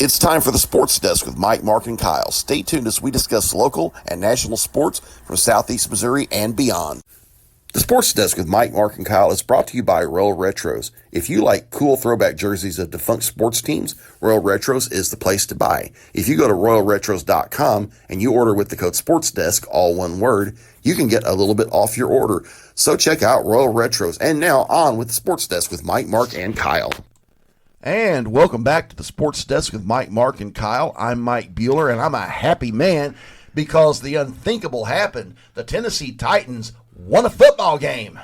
It's time for the Sports Desk with Mike, Mark, and Kyle. Stay tuned as we discuss local and national sports from Southeast Missouri and beyond. The Sports Desk with Mike, Mark, and Kyle is brought to you by Royal Retros. If you like cool throwback jerseys of defunct sports teams, Royal Retros is the place to buy. If you go to royalretros.com and you order with the code SPORTSDESK, all one word, you can get a little bit off your order. So check out Royal Retros. And now on with the Sports Desk with Mike, Mark, and Kyle. And welcome back to the Sports Desk with Mike, Mark, and Kyle. I'm Mike Bueller, and I'm a happy man because the unthinkable happened. The Tennessee Titans won a football game.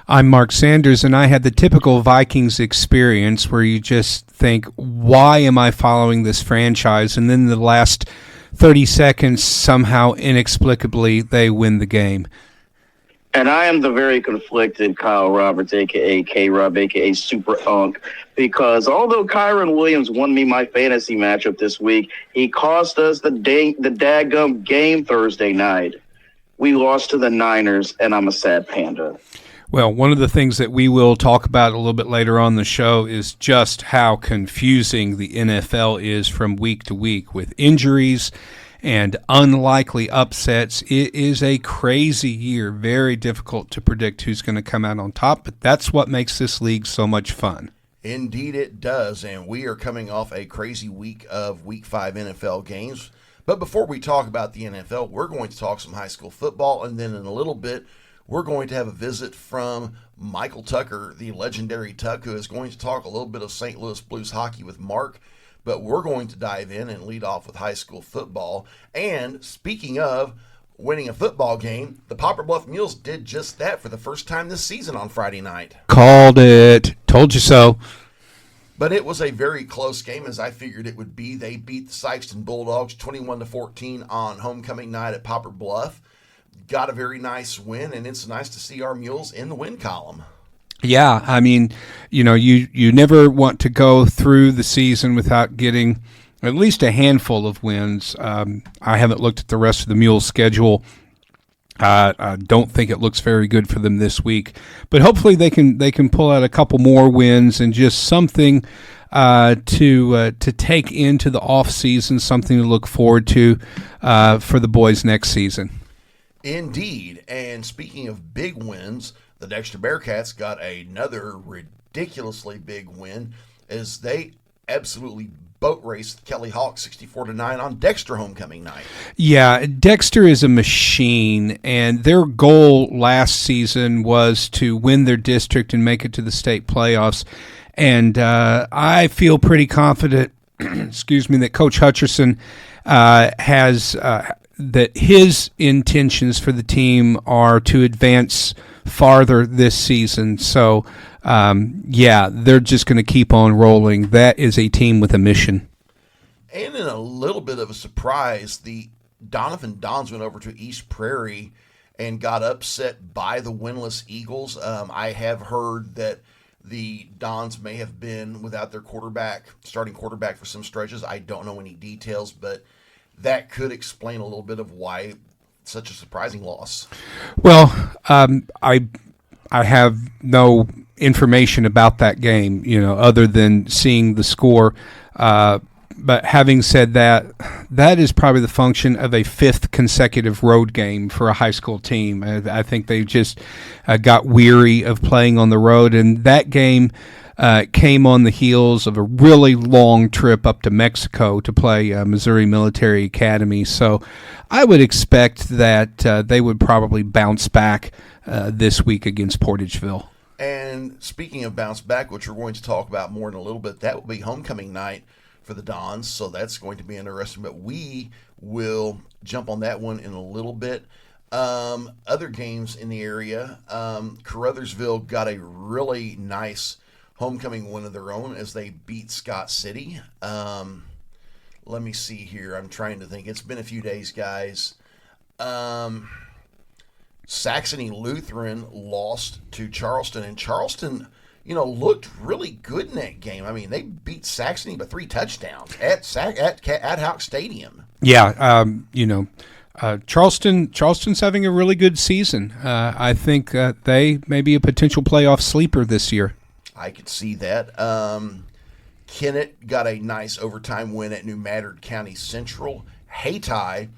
I'm Mark Sanders, and I had the typical Vikings experience where you just think, why am I following this franchise? And then the last 30 seconds, somehow inexplicably, they win the game. And I am the very conflicted Kyle Roberts, a.k.a. K-Rob, a.k.a. Super Unk, because although Kyron Williams won me my fantasy matchup this week, he cost us the daggum game Thursday night. We lost to the Niners, and I'm a sad panda. Well, one of the things that we will talk about a little bit later on the show is just how confusing the NFL is from week to week with injuries and unlikely upsets. It is a crazy year, very difficult to predict who's going to come out on top, but that's what makes this league so much fun. Indeed it does, and we are coming off a crazy week of Week 5 NFL games. But before we talk about the NFL, we're going to talk some high school football, and then in a little bit, we're going to have a visit from Michael Tucker, the legendary Tuck, who is going to talk a little bit of St. Louis Blues hockey with Mark. But we're going to dive in and lead off with high school football. And speaking of winning a football game, the Poplar Bluff Mules did just that for the first time this season on Friday night. Called it. Told you so. But it was a very close game, as I figured it would be. They beat the Sikeston Bulldogs 21-14 on homecoming night at Poplar Bluff. Got a very nice win, and it's nice to see our Mules in the win column. Yeah, I mean, you never want to go through the season without getting at least a handful of wins. I haven't looked at the rest of the Mules' schedule. I don't think it looks very good for them this week, but hopefully they can pull out a couple more wins and just something to take into the off season, something to look forward to for the boys next season. Indeed, and speaking of big wins, the Dexter Bearcats got another ridiculously big win as they absolutely boat raced Kelly Hawks 64-9 on Dexter homecoming night. Yeah, Dexter is a machine, and their goal last season was to win their district and make it to the state playoffs. And I feel pretty confident, that Coach Hutcherson has that his intentions for the team are to advance farther this season. So, they're just going to keep on rolling. That is a team with a mission. And in a little bit of a surprise, the Donovan Dons went over to East Prairie and got upset by the winless Eagles. I have heard that the Dons may have been without their starting quarterback for some stretches. I don't know any details, but that could explain a little bit of why such a surprising loss. Well, I have no information about that game, other than seeing the score. But having said that, that is probably the function of a fifth consecutive road game for a high school team. I think they just got weary of playing on the road, and that game came on the heels of a really long trip up to Mexico to play Missouri Military Academy. So I would expect that they would probably bounce back this week against Portageville. And speaking of bounce back, which we're going to talk about more in a little bit, that will be homecoming night for the Dons, so that's going to be interesting. But we will jump on that one in a little bit. Other games in the area, Caruthersville got a really nice homecoming win of their own as they beat Scott City. Let me see here. I'm trying to think. It's been a few days, guys. Saxony Lutheran lost to Charleston, and Charleston, looked really good in that game. I mean, they beat Saxony by 3 touchdowns at Houck Stadium. Yeah, Charleston's having a really good season. I think they may be a potential playoff sleeper this year. I could see that. Kennett got a nice overtime win at New Madrid County Central. Hayti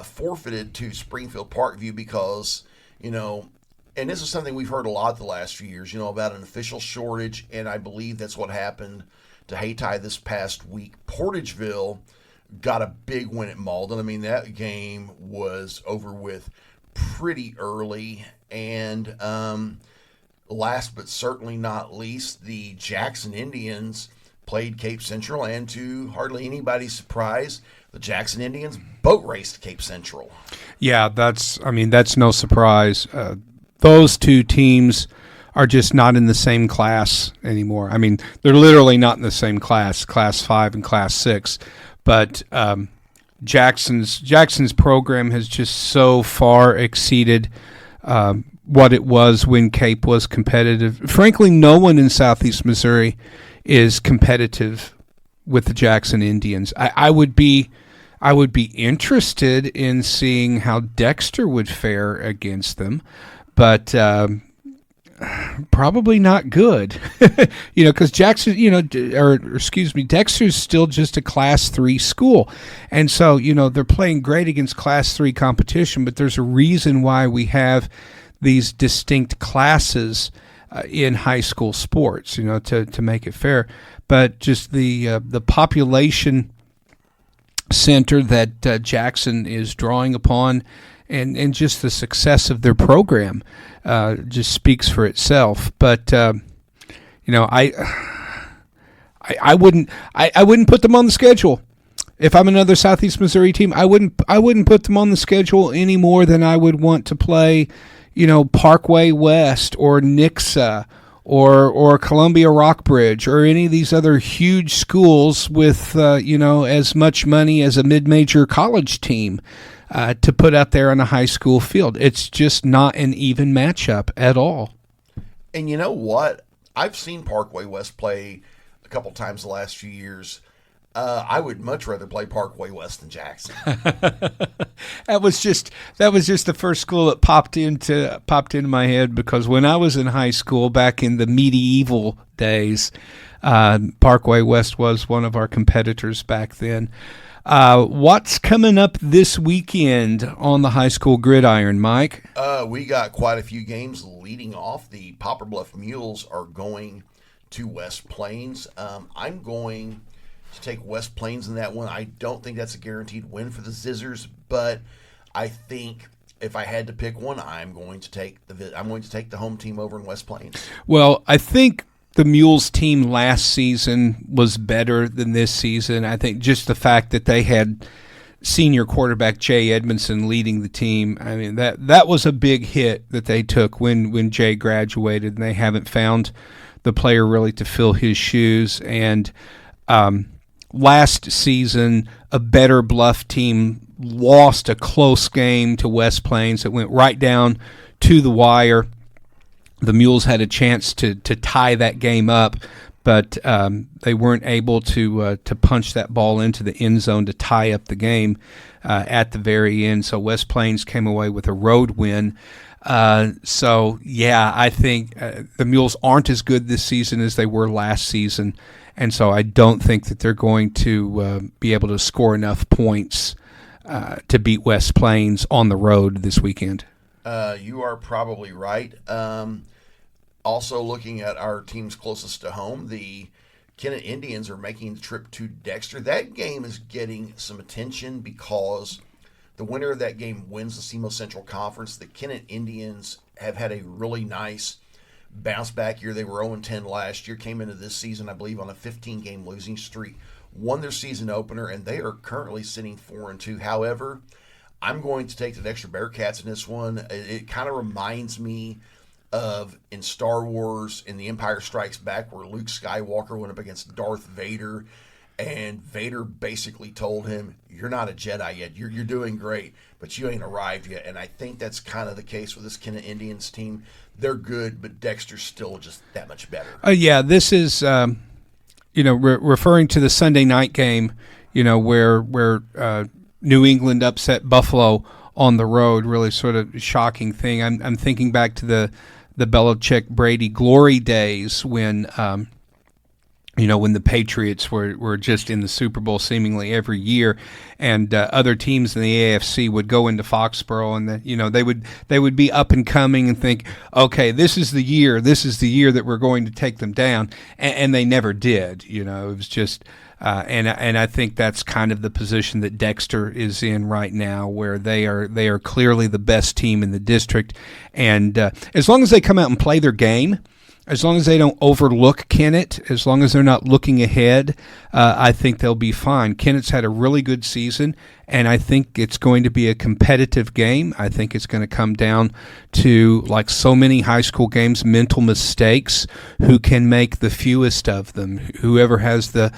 forfeited to Springfield Parkview because, and this is something we've heard a lot the last few years, about an official shortage, and I believe that's what happened to Hayti this past week. Portageville got a big win at Malden. I mean, that game was over with pretty early. And last but certainly not least, the Jackson Indians played Cape Central, and to hardly anybody's surprise, the Jackson Indians boat raced Cape Central. Yeah, that's no surprise. Those two teams are just not in the same class anymore. I mean, they're literally not in the same class, Class 5 and Class 6. But Jackson's program has just so far exceeded what it was when Cape was competitive. Frankly, no one in Southeast Missouri is competitive with the Jackson Indians. I would be interested in seeing how Dexter would fare against them, but probably not good. Because Jackson, Dexter's still just a Class 3 school. And so, they're playing great against Class 3 competition, but there's a reason why we have these distinct classes in high school sports, to make it fair. But just the population center that Jackson is drawing upon, and just the success of their program just speaks for itself. But I wouldn't put them on the schedule. If I'm another Southeast Missouri team, I wouldn't put them on the schedule any more than I would want to play, Parkway West or Nixa or Columbia Rockbridge or any of these other huge schools with as much money as a mid-major college team to put out there on a high school field. It's just not an even matchup at all. And you know what? I've seen Parkway West play a couple times the last few years. I would much rather play Parkway West than Jackson. That was just the first school that popped into my head, because when I was in high school back in the medieval days, Parkway West was one of our competitors back then. What's coming up this weekend on the high school gridiron, Mike? We got quite a few games leading off. The Poplar Bluff Mules are going to West Plains. I'm going to take West Plains in that one. I don't think that's a guaranteed win for the Zizzers, but I think if I had to pick one, I'm going to take the home team over in West Plains. Well, I think the Mules team last season was better than this season. I think just the fact that they had senior quarterback Jay Edmondson leading the team, I mean, that was a big hit that they took when Jay graduated, and they haven't found the player really to fill his shoes. And last season, a better Bluff team lost a close game to West Plains. It went right down to the wire. The Mules had a chance to tie that game up, but they weren't able to punch that ball into the end zone to tie up the game at the very end. So West Plains came away with a road win. I think the Mules aren't as good this season as they were last season, and so I don't think that they're going to be able to score enough points to beat West Plains on the road this weekend. You are probably right. Also, looking at our teams closest to home, the Kennett Indians are making the trip to Dexter. That game is getting some attention because the winner of that game wins the SEMO Central Conference. The Kennett Indians have had a really nice bounce back year. They were 0-10 last year, came into this season, I believe, on a 15-game losing streak, won their season opener, and they are currently sitting 4-2. However, I'm going to take the Dexter Bearcats in this one. It kind of reminds me of in Star Wars in The Empire Strikes Back, where Luke Skywalker went up against Darth Vader, and Vader basically told him, "You're not a Jedi yet. You're doing great, but you ain't arrived yet." And I think that's kind of the case with this Kennett Indians team. They're good, but Dexter's still just that much better. This is referring to the Sunday night game, where New England upset Buffalo on the road. Really sort of shocking thing. I'm thinking back to the Belichick Brady glory days when when the Patriots were just in the Super Bowl seemingly every year, and other teams in the AFC would go into Foxborough, and they would be up and coming and think, okay, this is the year that we're going to take them down, and they never did. It was just. And I think that's kind of the position that Dexter is in right now, where they are clearly the best team in the district, and as long as they come out and play their game, as long as they don't overlook Kennett, as long as they're not looking ahead, I think they'll be fine. Kennett's had a really good season, and I think it's going to be a competitive game. I think it's going to come down to, like so many high school games, mental mistakes, who can make the fewest of them. Whoever has the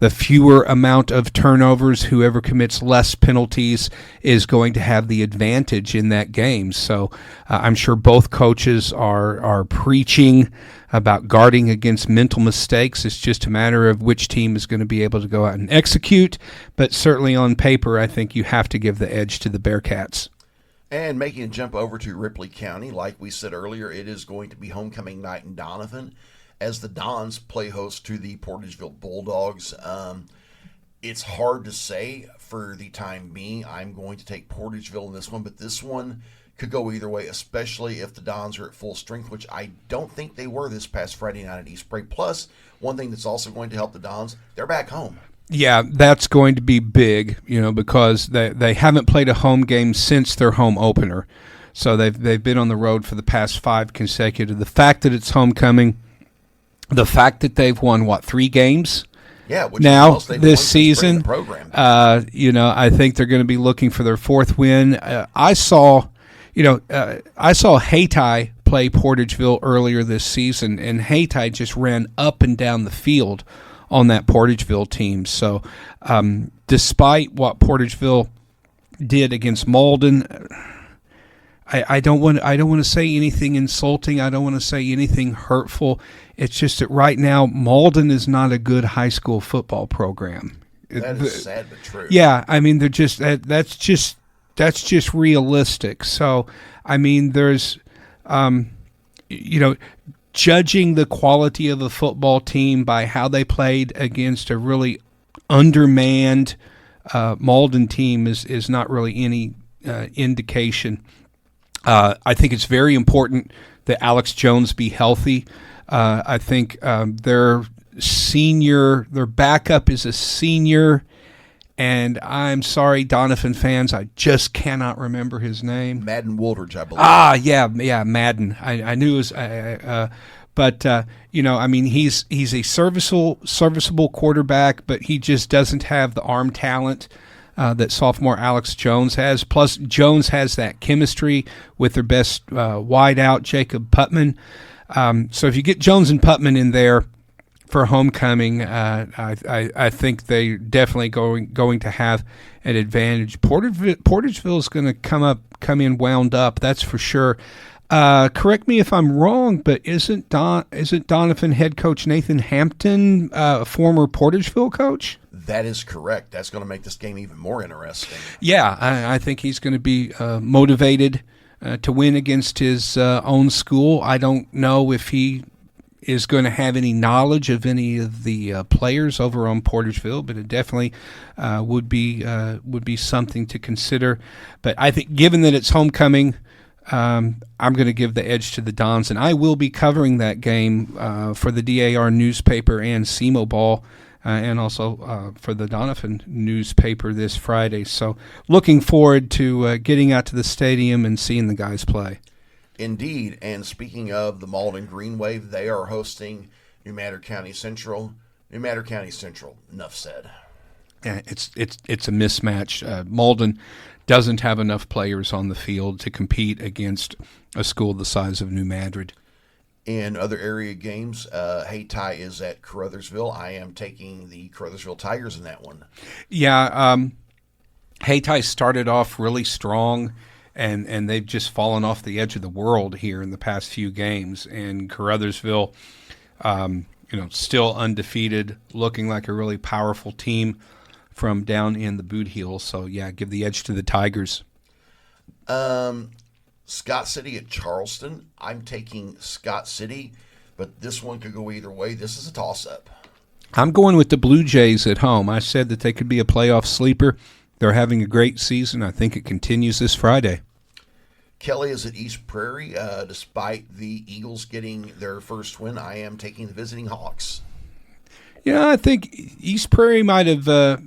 fewer amount of turnovers, whoever commits less penalties is going to have the advantage in that game. So I'm sure both coaches are preaching about guarding against mental mistakes. It's just a matter of which team is going to be able to go out and execute. But certainly on paper, I think you have to give the edge to the Bearcats. And making a jump over to Ripley County, like we said earlier, it is going to be homecoming night in Donovan, as the Dons play host to the Portageville Bulldogs. It's hard to say for the time being. I'm going to take Portageville in this one, but this one could go either way, especially if the Dons are at full strength, which I don't think they were this past Friday night at East Prairie. Plus, one thing that's also going to help the Dons, they're back home. Yeah, that's going to be big, because they haven't played a home game since their home opener. So they've been on the road for the past 5 consecutive. The fact that it's homecoming, the fact that they've won 3 games which now is this season, the program. I think they're going to be looking for their 4th win. I saw Hayti play Portageville earlier this season, and Hayti just ran up and down the field on that Portageville team. So despite what Portageville did against Malden, I don't want to say anything insulting. I don't want to say anything hurtful. It's just that right now Malden is not a good high school football program. That is sad but true. Yeah, I mean, they're just that's just realistic. So I mean, there's judging the quality of a football team by how they played against a really undermanned Malden team is not really any indication. I think it's very important that Alex Jones be healthy. I think their backup is a senior, and I'm sorry, Donovan fans, I just cannot remember his name. Madden Woolridge, I believe. Yeah, Madden. I knew it was, but I mean, he's a serviceable quarterback, but he just doesn't have the arm talent that sophomore Alex Jones has. Plus, Jones has that chemistry with their best wideout, Jacob Putman. So if you get Jones and Putman in there for homecoming, I think they're definitely going to have an advantage. Portageville is going to come in wound up, that's for sure. Correct me if I'm wrong, but isn't Donovan head coach Nathan Hampton a former Portageville coach? That is correct. That's going to make this game even more interesting. Yeah, I think he's going to be motivated to win against his own school. I don't know if he is going to have any knowledge of any of the players over on Portageville, but it definitely would be something to consider. But I think, given that it's homecoming, I'm going to give the edge to the Dons, and I will be covering that game for the DAR newspaper and SEMO Ball, and also for the Donovan newspaper this Friday. So looking forward to getting out to the stadium and seeing the guys play. Indeed, and speaking of the Malden Green Wave, they are hosting New Matter County Central. New Matter County Central, enough said. Yeah, it's a mismatch. Malden doesn't have enough players on the field to compete against a school the size of New Madrid. In other area games, Hayti is at Caruthersville. I am taking the Caruthersville Tigers in that one. Yeah, Hayti started off really strong, and they've just fallen off the edge of the world here in the past few games. And Caruthersville, still undefeated, looking like a really powerful team from down in the Boot Heel. So, yeah, give the edge to the Tigers. Scott City at Charleston. I'm taking Scott City, but this one could go either way. This is a toss-up. I'm going with the Blue Jays at home. I said that they could be a playoff sleeper. They're having a great season. I think it continues this Friday. Kelly is at East Prairie. Despite the Eagles getting their first win, I am taking the visiting Hawks. Yeah, I think East Prairie might have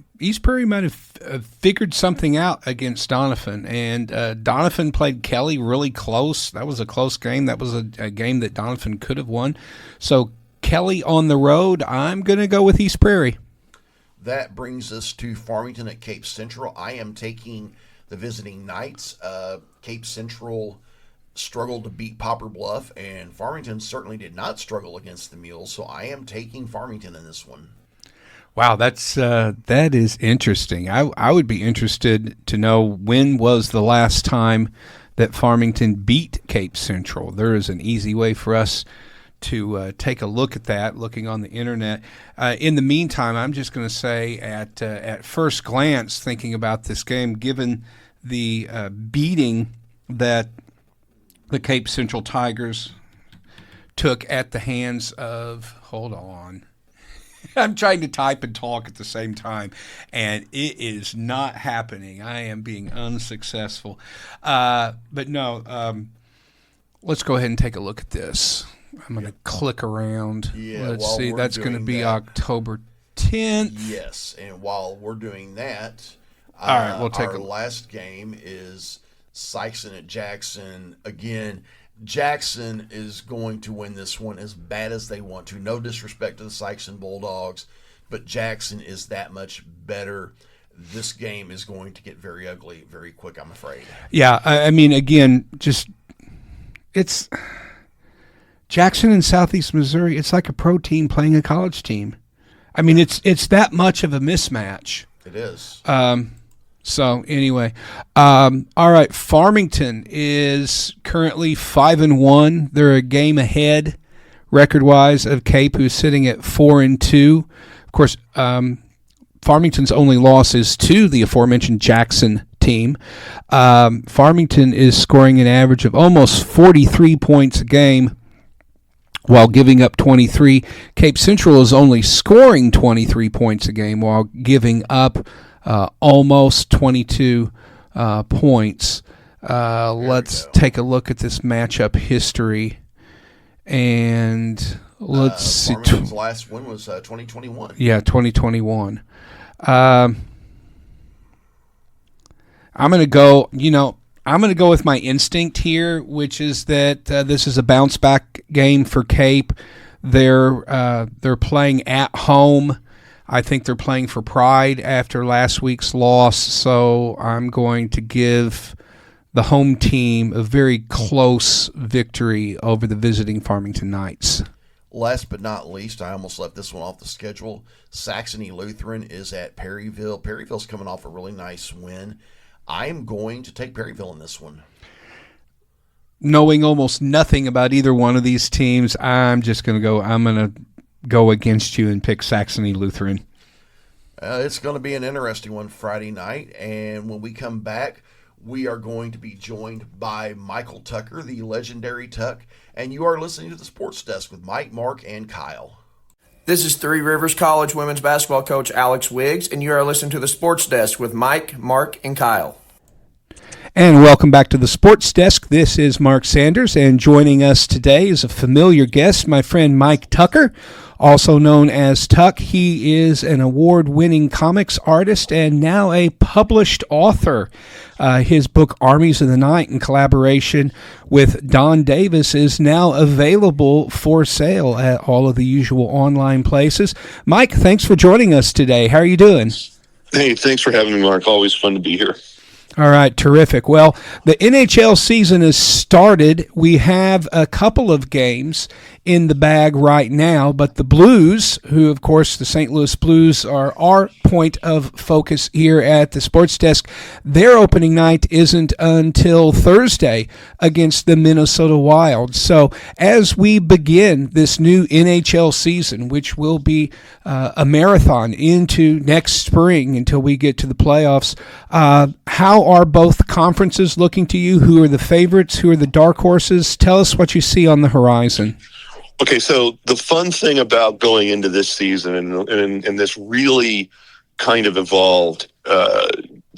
figured something out against Doniphan, and Doniphan played Kelly really close. That was a close game. That was a game that Doniphan could have won. So Kelly on the road, I'm going to go with East Prairie. That brings us to Farmington at Cape Central. I am taking the visiting Knights. Cape Central struggled to beat Poplar Bluff, and Farmington certainly did not struggle against the Mules, so I am taking Farmington in this one. Wow, that is interesting. I would be interested to know when was the last time that Farmington beat Cape Central. There is an easy way for us to take a look at that, looking on the internet. In the meantime, I'm just going to say at first glance, thinking about this game, given the beating that the Cape Central Tigers took at the hands of, hold on, I'm trying to type and talk at the same time, and it is not happening. I am being unsuccessful. But no, let's go ahead and take a look at this. I'm going to click around. Yeah, let's see. That's going to be October 10th. Yes, and while we're doing that, all right, we'll take our last game is Sykeston at Jackson. Again, Jackson is going to win this one as bad as they want to. No disrespect to the Sykeston Bulldogs, but Jackson is that much better. This game is going to get very ugly very quick, I'm afraid. Yeah, I mean, again, it's Jackson in Southeast Missouri. It's like a pro team playing a college team. I mean, it's that much of a mismatch. It is. So anyway, all right. Farmington is currently 5-1. They're a game ahead, record-wise, of Cape, who's sitting at 4-2. Of course, Farmington's only loss is to the aforementioned Jackson team. Farmington is scoring an average of almost 43 points a game, while giving up 23. Cape Central is only scoring 23 points a game while giving up almost 22 points. Let's take a look at this matchup history. And let's see. Farmington's last win was 2021. Yeah, 2021. I'm going to go, I'm going to go with my instinct here, which is that this is a bounce back game for Cape. They're playing at home. I think they're playing for pride after last week's loss, so I'm going to give the home team a very close victory over the visiting Farmington Knights. Last but not least, I almost left this one off the schedule. Saxony Lutheran is at Perryville. Perryville's coming off a really nice win. I am going to take Perryville in this one. Knowing almost nothing about either one of these teams, I'm going to go against you and pick Saxony Lutheran. It's going to be an interesting one Friday night, and when we come back, we are going to be joined by Michael Tucker, the legendary Tuck, and you are listening to the Sports Desk with Mike, Mark, and Kyle. This is Three Rivers College women's basketball coach Alex Wiggs, and you are listening to the Sports Desk with Mike, Mark, and Kyle. And welcome back to the Sports Desk. This is Mark Sanders, and joining us today is a familiar guest, my friend Mike Tucker, also known as Tuck. He is an award-winning comics artist and now a published author. His book, Armies of the Night, in collaboration with Don Davis, is now available for sale at all of the usual online places. Mike, thanks for joining us today. How are you doing? Hey, thanks for having me, Mark. Always fun to be here. All right, terrific. Well, the NHL season has started. We have a couple of games in the bag right now, but the Blues, who, of course, the St. Louis Blues are our point of focus here at the Sports Desk, their opening night isn't until Thursday against the Minnesota Wild. So as we begin this new NHL season, which will be a marathon into next spring until we get to the playoffs, how are both conferences looking to you? Who are the favorites? Who are the dark horses? Tell us what you see on the horizon. Okay, so the fun thing about going into this season, and this really kind of evolved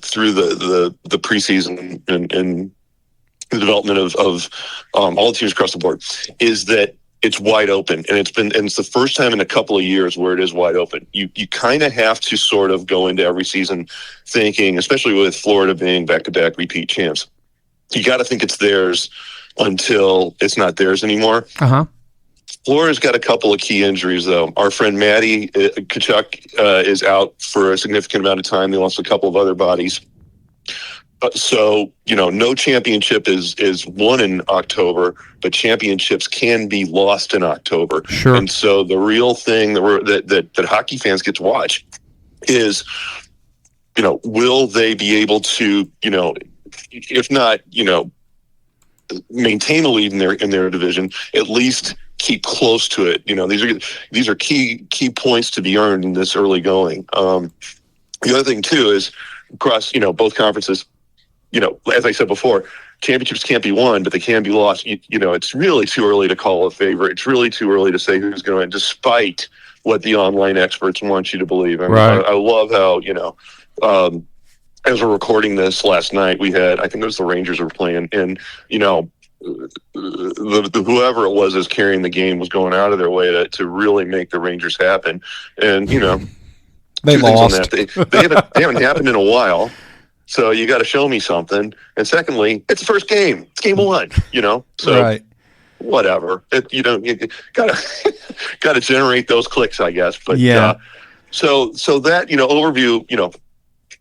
through the preseason and the development of all the teams across the board, is that it's wide open, and it's the first time in a couple of years where it is wide open. You kind of have to sort of go into every season thinking, especially with Florida being back-to-back repeat champs, you got to think it's theirs until it's not theirs anymore. Florida's got a couple of key injuries, though. Our friend Maddie Kachuk is out for a significant amount of time. They lost a couple of other bodies. So, no championship is won in October, but championships can be lost in October. Sure. And so the real thing that hockey fans get to watch is, will they be able to, if not, maintain a lead in their division, at least keep close to it. These are key points to be earned in this early going. The other thing too is across, both conferences, as I said before, championships can't be won, but they can be lost. It's really too early to call a favorite. It's really too early to say who's going to win, despite what the online experts want you to believe. I mean, Right. I love how, as we're recording this last night, I think it was the Rangers were playing, and, the whoever it was is carrying the game was going out of their way to really make the Rangers happen. And, They two things lost. on that. They haven't happened in a while. So you got to show me something. And secondly, it's the first game. It's game one, So Right. whatever. You gotta generate those clicks, I guess. But Yeah. so that, overview,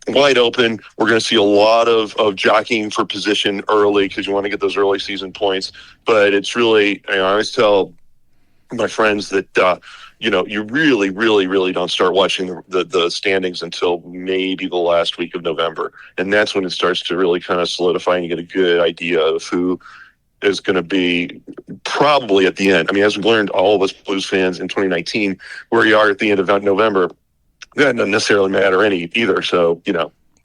wide open. We're going to see a lot of jockeying for position early because you want to get those early season points. But it's really, I always tell my friends that, you really, really, really don't start watching the standings until maybe the last week of November. And that's when it starts to really kind of solidify and you get a good idea of who is going to be probably at the end. I mean, as we learned, all of us Blues fans in 2019, where you are at the end of November, that doesn't necessarily matter either. So,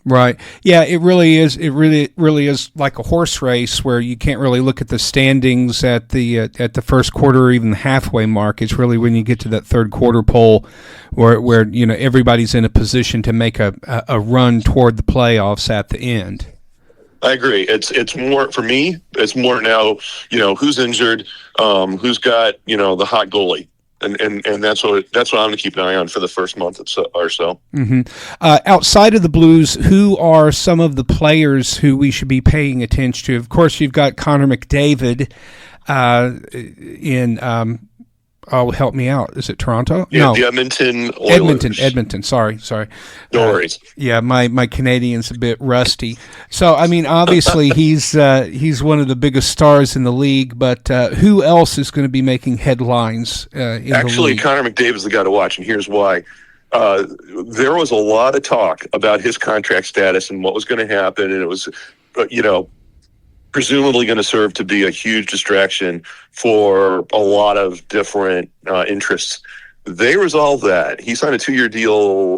Right. Yeah, it really is. It really is like a horse race where you can't really look at the standings at the first quarter or even the halfway mark. It's really when you get to that third quarter poll where everybody's in a position to make a run toward the playoffs at the end. I agree. It's more for me. It's more now. Who's injured, who's got the hot goalie. And that's what I'm going to keep an eye on for the first month or so. Mm-hmm. Outside of the Blues, who are some of the players who we should be paying attention to? Of course, you've got Connor McDavid in. Help me out. Is it Toronto? Yeah, no, the Edmonton Oilers. Edmonton. Sorry. No worries. Yeah, my Canadian's a bit rusty. So, I mean, obviously he's one of the biggest stars in the league, but who else is going to be making headlines in the Actually, league? Connor McDavid's the guy to watch, and here's why. There was a lot of talk about his contract status and what was going to happen, and it was, presumably going to serve to be a huge distraction for a lot of different interests. They resolved that. He signed a 2-year deal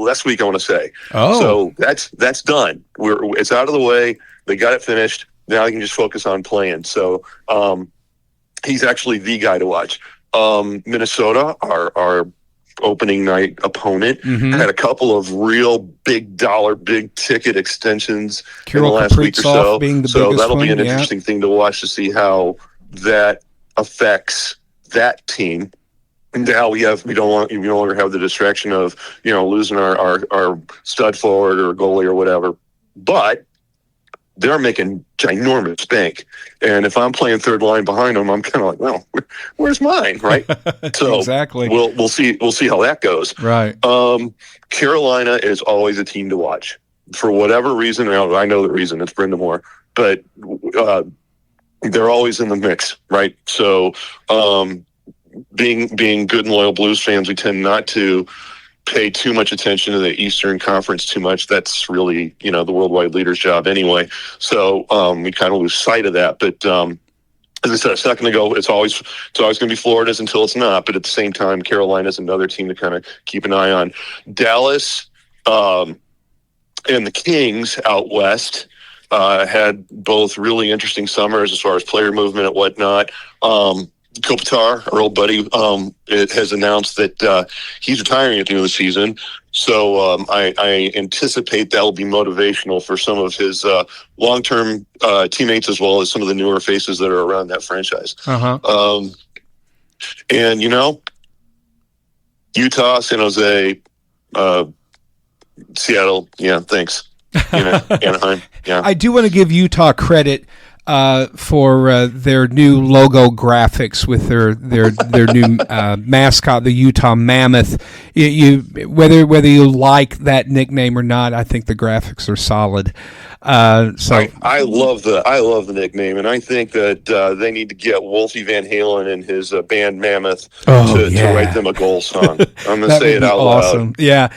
last week, I want to say. Oh. So that's done. It's out of the way. They got it finished. Now they can just focus on playing. So he's actually the guy to watch. Minnesota, our opening night opponent, had a couple of real big dollar, big ticket extensions in the last week or so. Being the So biggest that'll be one, an interesting thing to watch to see how that affects that team. And now we no longer have the distraction of losing our stud forward or goalie or whatever. But they're making ginormous bank. And if I'm playing third line behind them, I'm kind of like, well, where's mine, right? So Exactly. We'll see how that goes. Right. Carolina is always a team to watch for whatever reason. I know the reason, it's Brenda Moore, but they're always in the mix, right? So being good and loyal Blues fans, we tend not to pay too much attention to the Eastern Conference too much. That's really, the worldwide leader's job anyway. So we kind of lose sight of that. But as I said a second ago, it's always going to be Florida's until it's not. But at the same time, Carolina's another team to kind of keep an eye on. Dallas and the Kings out west had both really interesting summers as far as player movement and whatnot. Kopitar, our old buddy, it has announced that he's retiring at the end of the season. So I anticipate that will be motivational for some of his long-term teammates, as well as some of the newer faces that are around that franchise. And, Utah, San Jose, Seattle, yeah, thanks. Anaheim, yeah. I do want to give Utah credit for their new logo graphics with their new mascot, the Utah Mammoth. Whether you like that nickname or not, I think the graphics are solid. I love the nickname, and I think that they need to get Wolfie Van Halen and his band Mammoth to write them a goal song. I'm going to say it out loud. Yeah.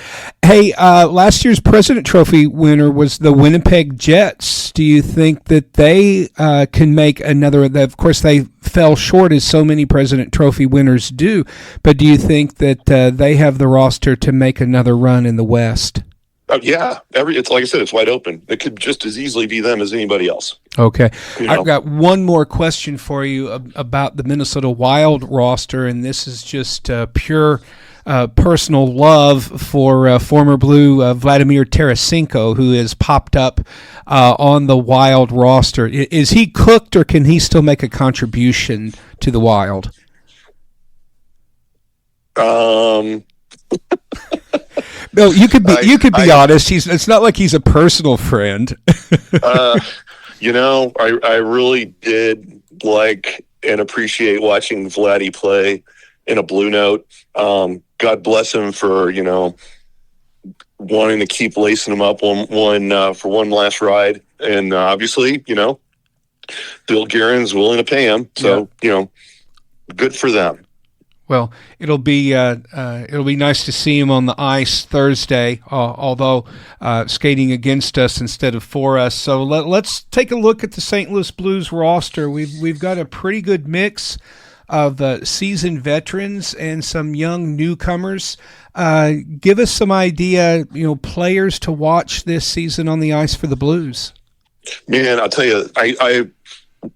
Hey, last year's President Trophy winner was the Winnipeg Jets. Do you think that they can make another? Of course, they fell short, as so many President Trophy winners do. But do you think that they have the roster to make another run in the West? Yeah, it's like I said, it's wide open. It could just as easily be them as anybody else. Okay. I've got one more question for you about the Minnesota Wild roster, and this is just pure personal love for former Blue Vladimir Tarasenko, who has popped up on the Wild roster. Is he cooked, or can he still make a contribution to the Wild? No, you could be honest. It's not like he's a personal friend. I really did like and appreciate watching Vladdy play in a Blue Note. God bless him for wanting to keep lacing him up for one last ride, and obviously Bill Guerin's willing to pay him, so good for them. Well, it'll be nice to see him on the ice Thursday, although skating against us instead of for us. So let's take a look at the St. Louis Blues roster. We've got a pretty good mix of seasoned veterans and some young newcomers. Give us some idea, players to watch this season on the ice for the Blues. Man, I'll tell you, I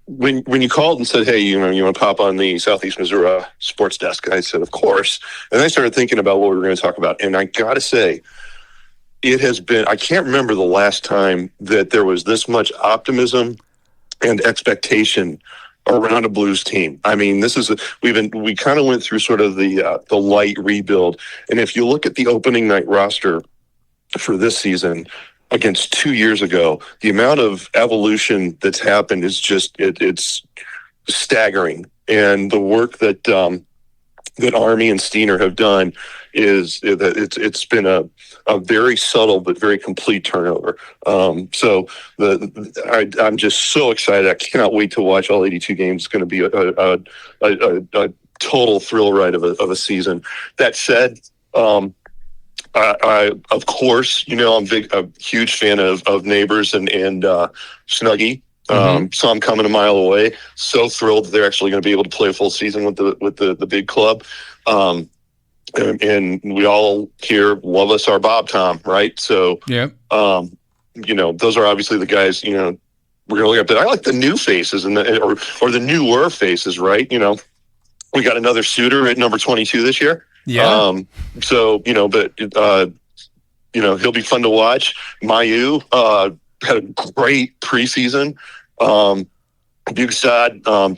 when you called and said, hey, you want to pop on the Southeast Missouri sports desk, I said, of course. And I started thinking about what we were going to talk about. And I got to say, it has been, I can't remember the last time that there was this much optimism and expectation around a Blues team. I mean, we kind of went through sort of the light rebuild. And if you look at the opening night roster for this season against 2 years ago, the amount of evolution that's happened is just, it's staggering. And the work that Army and Steiner have done it's been a very subtle but very complete turnover. So I'm just so excited. I cannot wait to watch all 82 games. It's going to be a total thrill ride of a season. That said, I of course, I'm a huge fan of Neighbors and Snuggie. So I'm coming a mile away. So thrilled that they're actually going to be able to play a full season with the big club. And we all here love us our Bob Tom, right? So, those are obviously the guys, we're going to look at. But I like the new faces or the newer faces, right? We got another Suter at number 22 this year. Yeah. But he'll be fun to watch. Mayu had a great preseason. Bugstad,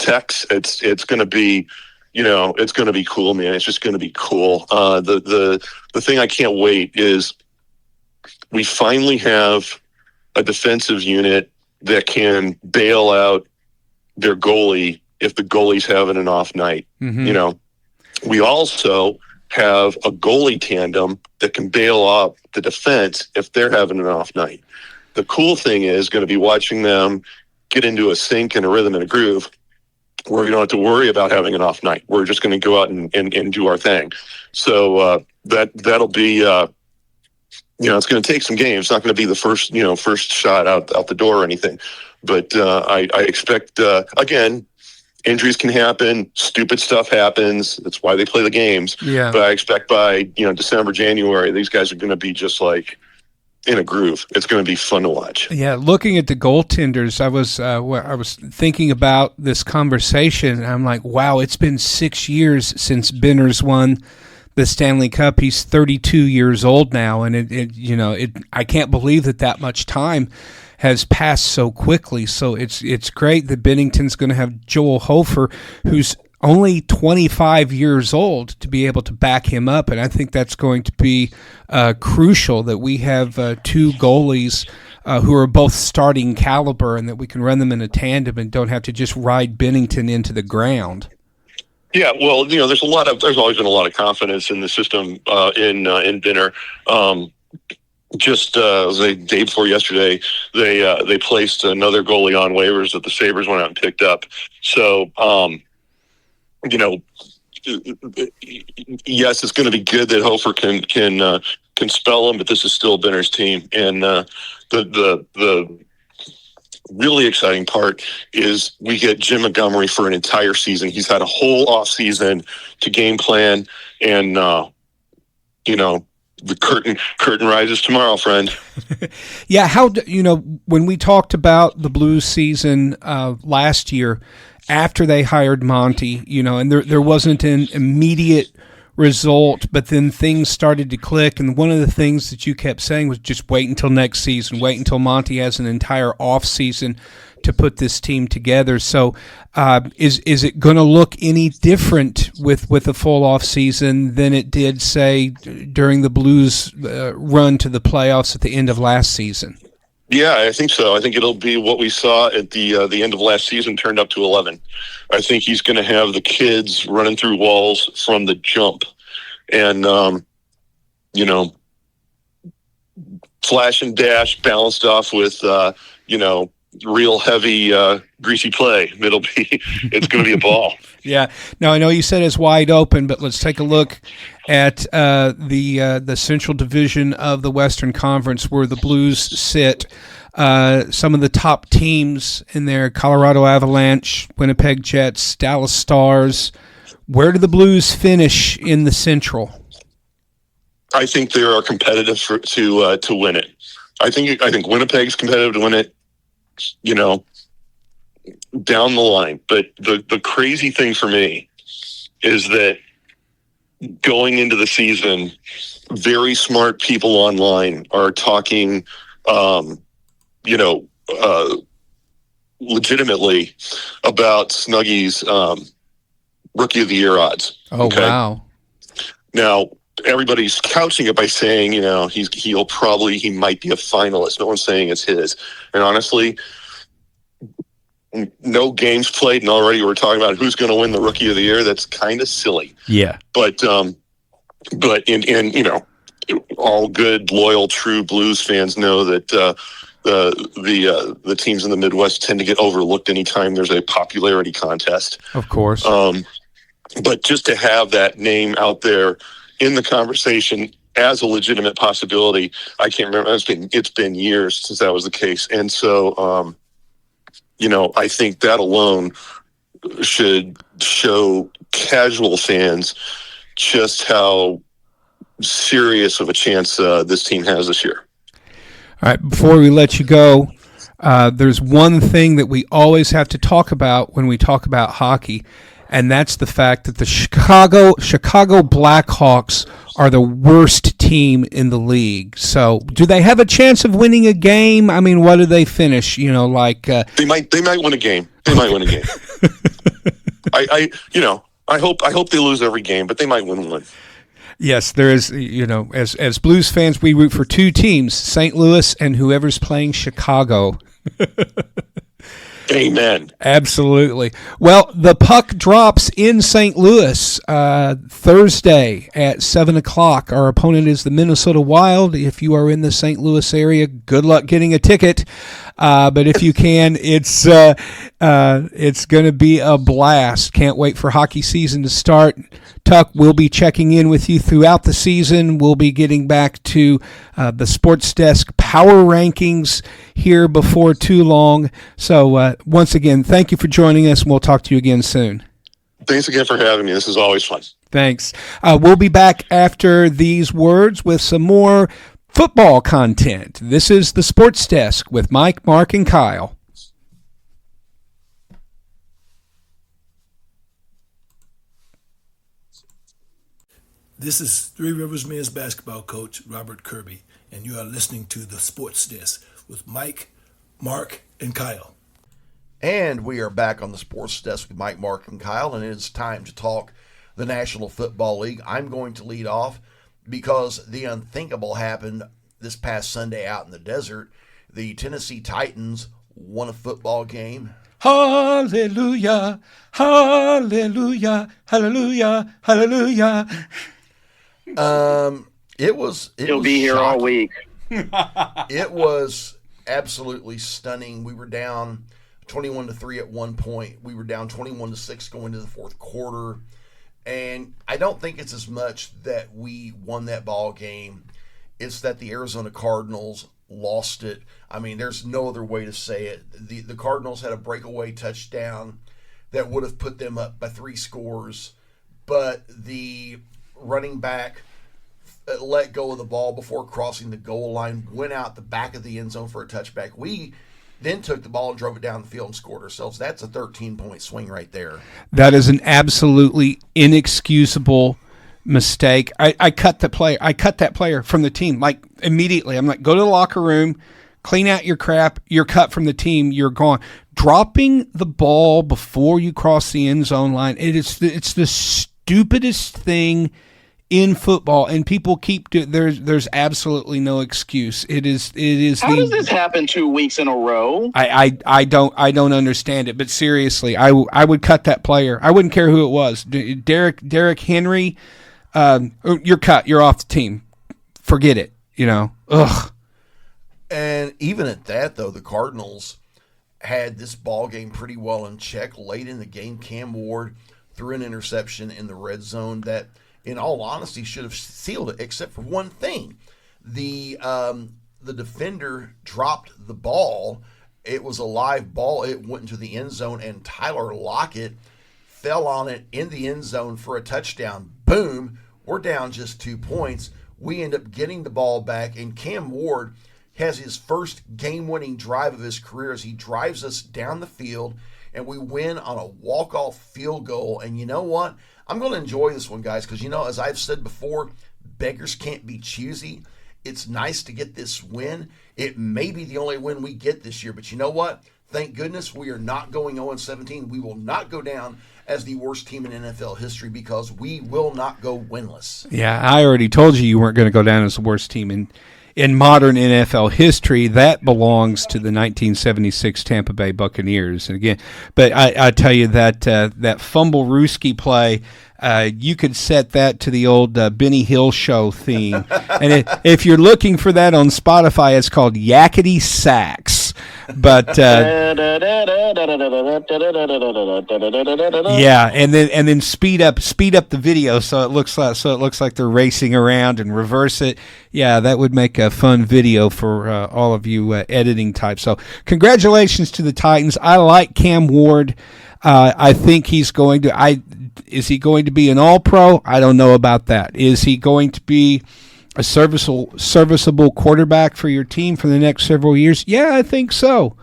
Tex, it's going to be, it's going to be cool, man. It's just going to be cool. The thing I can't wait is we finally have a defensive unit that can bail out their goalie if the goalie's having an off night. We also have a goalie tandem that can bail out the defense if they're having an off night. The cool thing is going to be watching them get into a sync and a rhythm and a groove where we don't have to worry about having an off night. We're just going to go out and do our thing. So that'll be, it's going to take some games. It's not going to be the first shot out the door or anything. But I expect, again, injuries can happen. Stupid stuff happens. That's why they play the games. Yeah. But I expect by, December, January, these guys are going to be just like in a groove. It's going to be fun to watch. Yeah, looking at the goaltenders, I was thinking about this conversation. And I'm like, wow, it's been 6 years since Benner's won the Stanley Cup. He's 32 years old now, and I can't believe that much time has passed so quickly. So it's great that Bennington's going to have Joel Hofer, who's only 25 years old, to be able to back him up, and I think that's going to be crucial that we have two goalies who are both starting caliber, and that we can run them in a tandem and don't have to just ride Bennington into the ground. Yeah, well, there's always been a lot of confidence in the system in Benner. Just the day before yesterday, they placed another goalie on waivers that the Sabres went out and picked up. So, yes, it's going to be good that Hofer can spell him, but this is still Benner's team. And the really exciting part is we get Jim Montgomery for an entire season. He's had a whole off season to game plan, and the curtain rises tomorrow, friend. Yeah, when we talked about the Blues season last year, after they hired Monty, and there wasn't an immediate result, but then things started to click, and one of the things that you kept saying was just wait until next season, wait until Monty has an entire off season to put this team together. So is it going to look any different with a full off season than it did, say, during the Blues run to the playoffs at the end of last season? Yeah, I think so. I think it'll be what we saw at the end of last season turned up to 11. I think he's going to have the kids running through walls from the jump, and flash and dash balanced off with real heavy greasy play. It's going to be a ball. Yeah. Now, I know you said it's wide open, but let's take a look at the Central Division of the Western Conference, where the Blues sit. Some of the top teams in there: Colorado Avalanche, Winnipeg Jets, Dallas Stars. Where do the Blues finish in the Central? I think they are competitive to win it. I think Winnipeg's competitive to win it, down the line. But the crazy thing for me is that going into the season, very smart people online are talking, legitimately about Snuggy's Rookie of the Year odds. Oh, okay? Wow. Now, everybody's couching it by saying, he might be a finalist. No one's saying it's his. And honestly, no games played, and already we're talking about who's going to win the Rookie of the Year. That's kind of silly. Yeah. But all good, loyal, true Blues fans know that the teams in the Midwest tend to get overlooked anytime there's a popularity contest. Of course. But just to have that name out there in the conversation as a legitimate possibility, I can't remember. It's been years since that was the case, and so I think that alone should show casual fans just how serious of a chance this team has this year. All right, before we let you go, there's one thing that we always have to talk about when we talk about hockey, and that's the fact that the Chicago Blackhawks are the worst team in the league. So, do they have a chance of winning a game? I mean, what do they finish? They might win a game. They might win a game. I hope they lose every game, but they might win one. Yes, there is. As Blues fans, we root for two teams: St. Louis and whoever's playing Chicago. Amen. Absolutely. Well, the puck drops in St. Louis Thursday at 7:00. Our opponent is the Minnesota Wild. If you are in the St. Louis area, good luck getting a ticket. But if you can, it's going to be a blast. Can't wait for hockey season to start. Tuck, we'll be checking in with you throughout the season. We'll be getting back to the Sports Desk Power Rankings here before too long. So once again, thank you for joining us, and we'll talk to you again soon. Thanks again for having me. This is always fun. Thanks. We'll be back after these words with some more football content. This is the Sports Desk with Mike, Mark, and Kyle. This is Three Rivers men's basketball coach Robert Kirby, and you are listening to the Sports Desk with Mike, Mark, and Kyle. And we are back on the Sports Desk with Mike, Mark, and Kyle, and it is time to talk the National Football League. I'm going to lead off because the unthinkable happened this past Sunday out in the desert. The Tennessee Titans won a football game. Hallelujah, hallelujah, hallelujah, hallelujah. He'll be here all week. It was absolutely stunning. We were down 21-3 at one point. We were down 21-6 going into the fourth quarter. And I don't think it's as much that we won that ball game. It's that the Arizona Cardinals lost it. I mean, there's no other way to say it. The Cardinals had a breakaway touchdown that would have put them up by 3 scores, but the running back let go of the ball before crossing the goal line, went out the back of the end zone for a touchback. We then took the ball and drove it down the field and scored ourselves. That's a 13-point swing right there. That is an absolutely inexcusable mistake. I cut the player. I cut that player from the team like immediately. I'm like, go to the locker room, clean out your crap. You're cut from the team. You're gone. Dropping the ball before you cross the end zone line. It's the stupidest thing in football, and people keep doing. There's absolutely no excuse. It is. How does this happen 2 weeks in a row? I don't understand it. But seriously, I would cut that player. I wouldn't care who it was. Derrick Henry. You're cut. You're off the team. Forget it. Ugh. And even at that, though, the Cardinals had this ball game pretty well in check. Late in the game, Cam Ward threw an interception in the red zone that, in all honesty, should have sealed it, except for one thing. The defender dropped the ball. It was a live ball. It went into the end zone, and Tyler Lockett fell on it in the end zone for a touchdown. Boom. We're down just 2 points. We end up getting the ball back, and Cam Ward has his first game-winning drive of his career as he drives us down the field, and we win on a walk-off field goal. And you know what? I'm going to enjoy this one, guys, because, as I've said before, beggars can't be choosy. It's nice to get this win. It may be the only win we get this year, but you know what? Thank goodness we are not going 0-17. We will not go down as the worst team in NFL history because we will not go winless. Yeah, I already told you weren't going to go down as the worst team in modern NFL history. That belongs to the 1976 Tampa Bay Buccaneers. And again, but I tell you that that Fumble-Rooski play, you could set that to the old Benny Hill Show theme. And if you're looking for that on Spotify, it's called Yakety Sax. But yeah, and then speed up the video so it looks like they're racing around, and reverse it. Yeah, that would make a fun video for all of you editing types. So congratulations to the Titans. I like Cam Ward. I think he's going to. Is he going to be an All-Pro? I don't know about that. Is he going to be a serviceable quarterback for your team for the next several years? Yeah, I think so.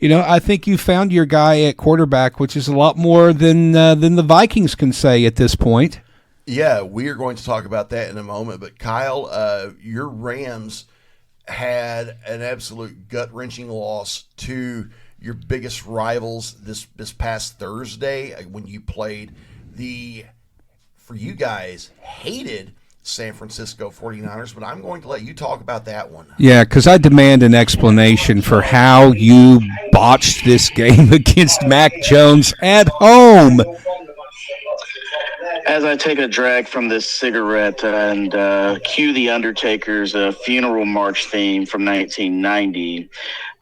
I think you found your guy at quarterback, which is a lot more than the Vikings can say at this point. Yeah, we are going to talk about that in a moment. But Kyle, your Rams had an absolute gut-wrenching loss to your biggest rivals this past Thursday when you played the, for you guys, hated San Francisco 49ers, but I'm going to let you talk about that one. Yeah, because I demand an explanation for how you botched this game against Mac Jones at home. As I take a drag from this cigarette and cue the Undertaker's funeral march theme from 1990,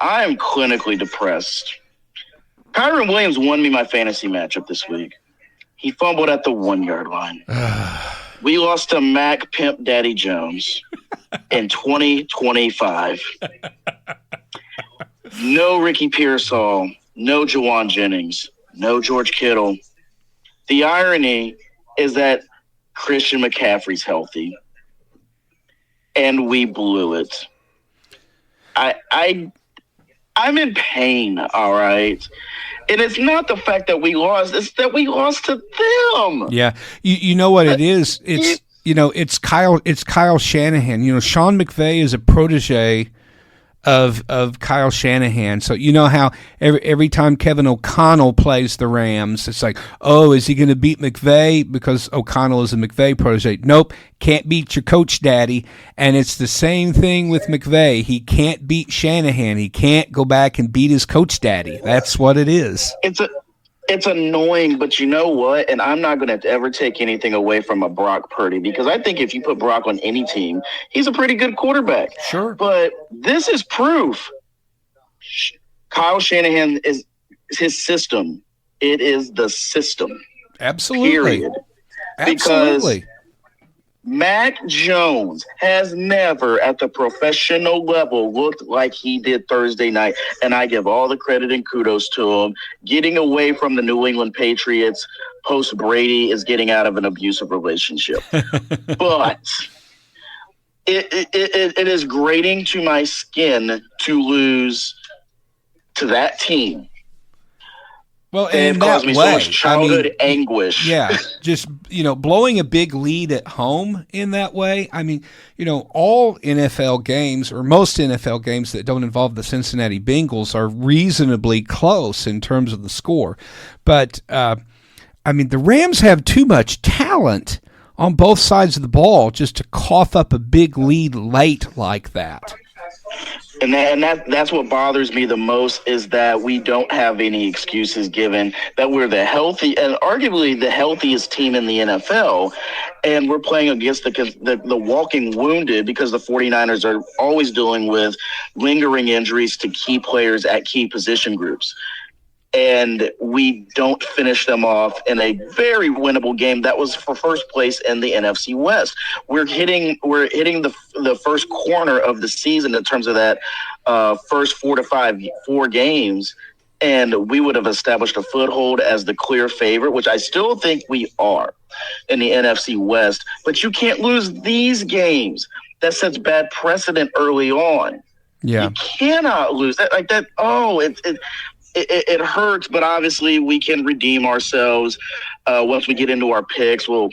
I am clinically depressed. Kyren Williams won me my fantasy matchup this week. He fumbled at the 1-yard line. We lost to Mac Pimp Daddy Jones in 2025. No Ricky Pearsall, no Jawan Jennings, no George Kittle. The irony is that Christian McCaffrey's healthy. and we blew it. I'm in pain, all right? And it's not the fact that we lost, it's that we lost to them. Yeah. You know what it is? It's Kyle Shanahan. Sean McVay is a protege of Kyle Shanahan. So you know how every time Kevin O'Connell plays the Rams, it's like, oh, is he going to beat McVay because O'Connell is a McVay protege? Nope, can't beat your coach daddy. And it's the same thing with McVay. He can't beat Shanahan. He can't go back and beat his coach daddy. That's what it is. It's annoying, but you know what? And I'm not going to ever take anything away from a Brock Purdy, because I think if you put Brock on any team, he's a pretty good quarterback. Sure. But this is proof. Kyle Shanahan is his system. It is the system. Absolutely. Period. Absolutely. Because Mac Jones has never at the professional level looked like he did Thursday night. And I give all the credit and kudos to him. Getting away from the New England Patriots post Brady is getting out of an abusive relationship. But it is grating to my skin to lose to that team. Well, and it caused me so much childhood anguish. Yeah, just, blowing a big lead at home in that way. I mean, all NFL games, or most NFL games that don't involve the Cincinnati Bengals, are reasonably close in terms of the score. But, the Rams have too much talent on both sides of the ball just to cough up a big lead late like that. And that's what bothers me the most, is that we don't have any excuses given that we're the healthy and arguably the healthiest team in the NFL, and we're playing against the walking wounded, because the 49ers are always dealing with lingering injuries to key players at key position groups. And we don't finish them off in a very winnable game that was for first place in the NFC West. We're hitting the first corner of the season in terms of that first 4 games, and we would have established a foothold as the clear favorite, which I still think we are in the NFC West. But you can't lose these games. That sets bad precedent early on. Yeah, you cannot lose that like that. Oh, it hurts, but obviously we can redeem ourselves once we get into our picks. Well,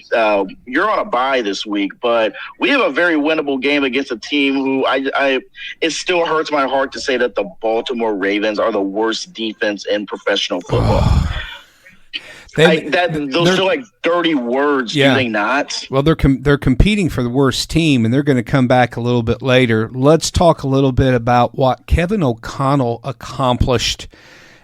you're on a bye this week, but we have a very winnable game against a team who it still hurts my heart to say that the Baltimore Ravens are the worst defense in professional football. Those are like dirty words, yeah. Do they not? Well, they're competing for the worst team, and they're going to come back a little bit later. Let's talk a little bit about what Kevin O'Connell accomplished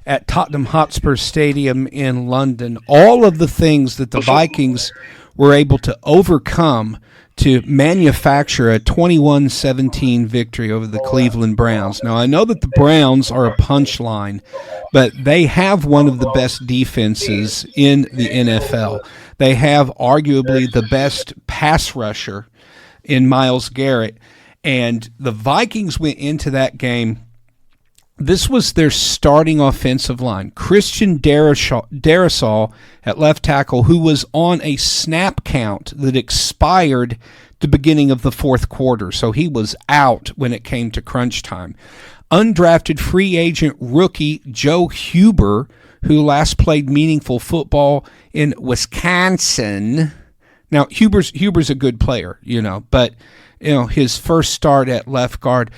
at Tottenham Hotspur Stadium in London. All of the things that the Vikings were able to overcome to manufacture a 21-17 victory over the Cleveland Browns. Now, I know that the Browns are a punchline, but they have one of the best defenses in the NFL. They have arguably the best pass rusher in Myles Garrett, and the Vikings went into that game. This was their starting offensive line. Christian Darrisaw at left tackle, who was on a snap count that expired the beginning of the fourth quarter, so he was out when it came to crunch time. Undrafted free agent rookie Joe Huber, who last played meaningful football in Wisconsin. Now, Huber's a good player, but his first start at left guard.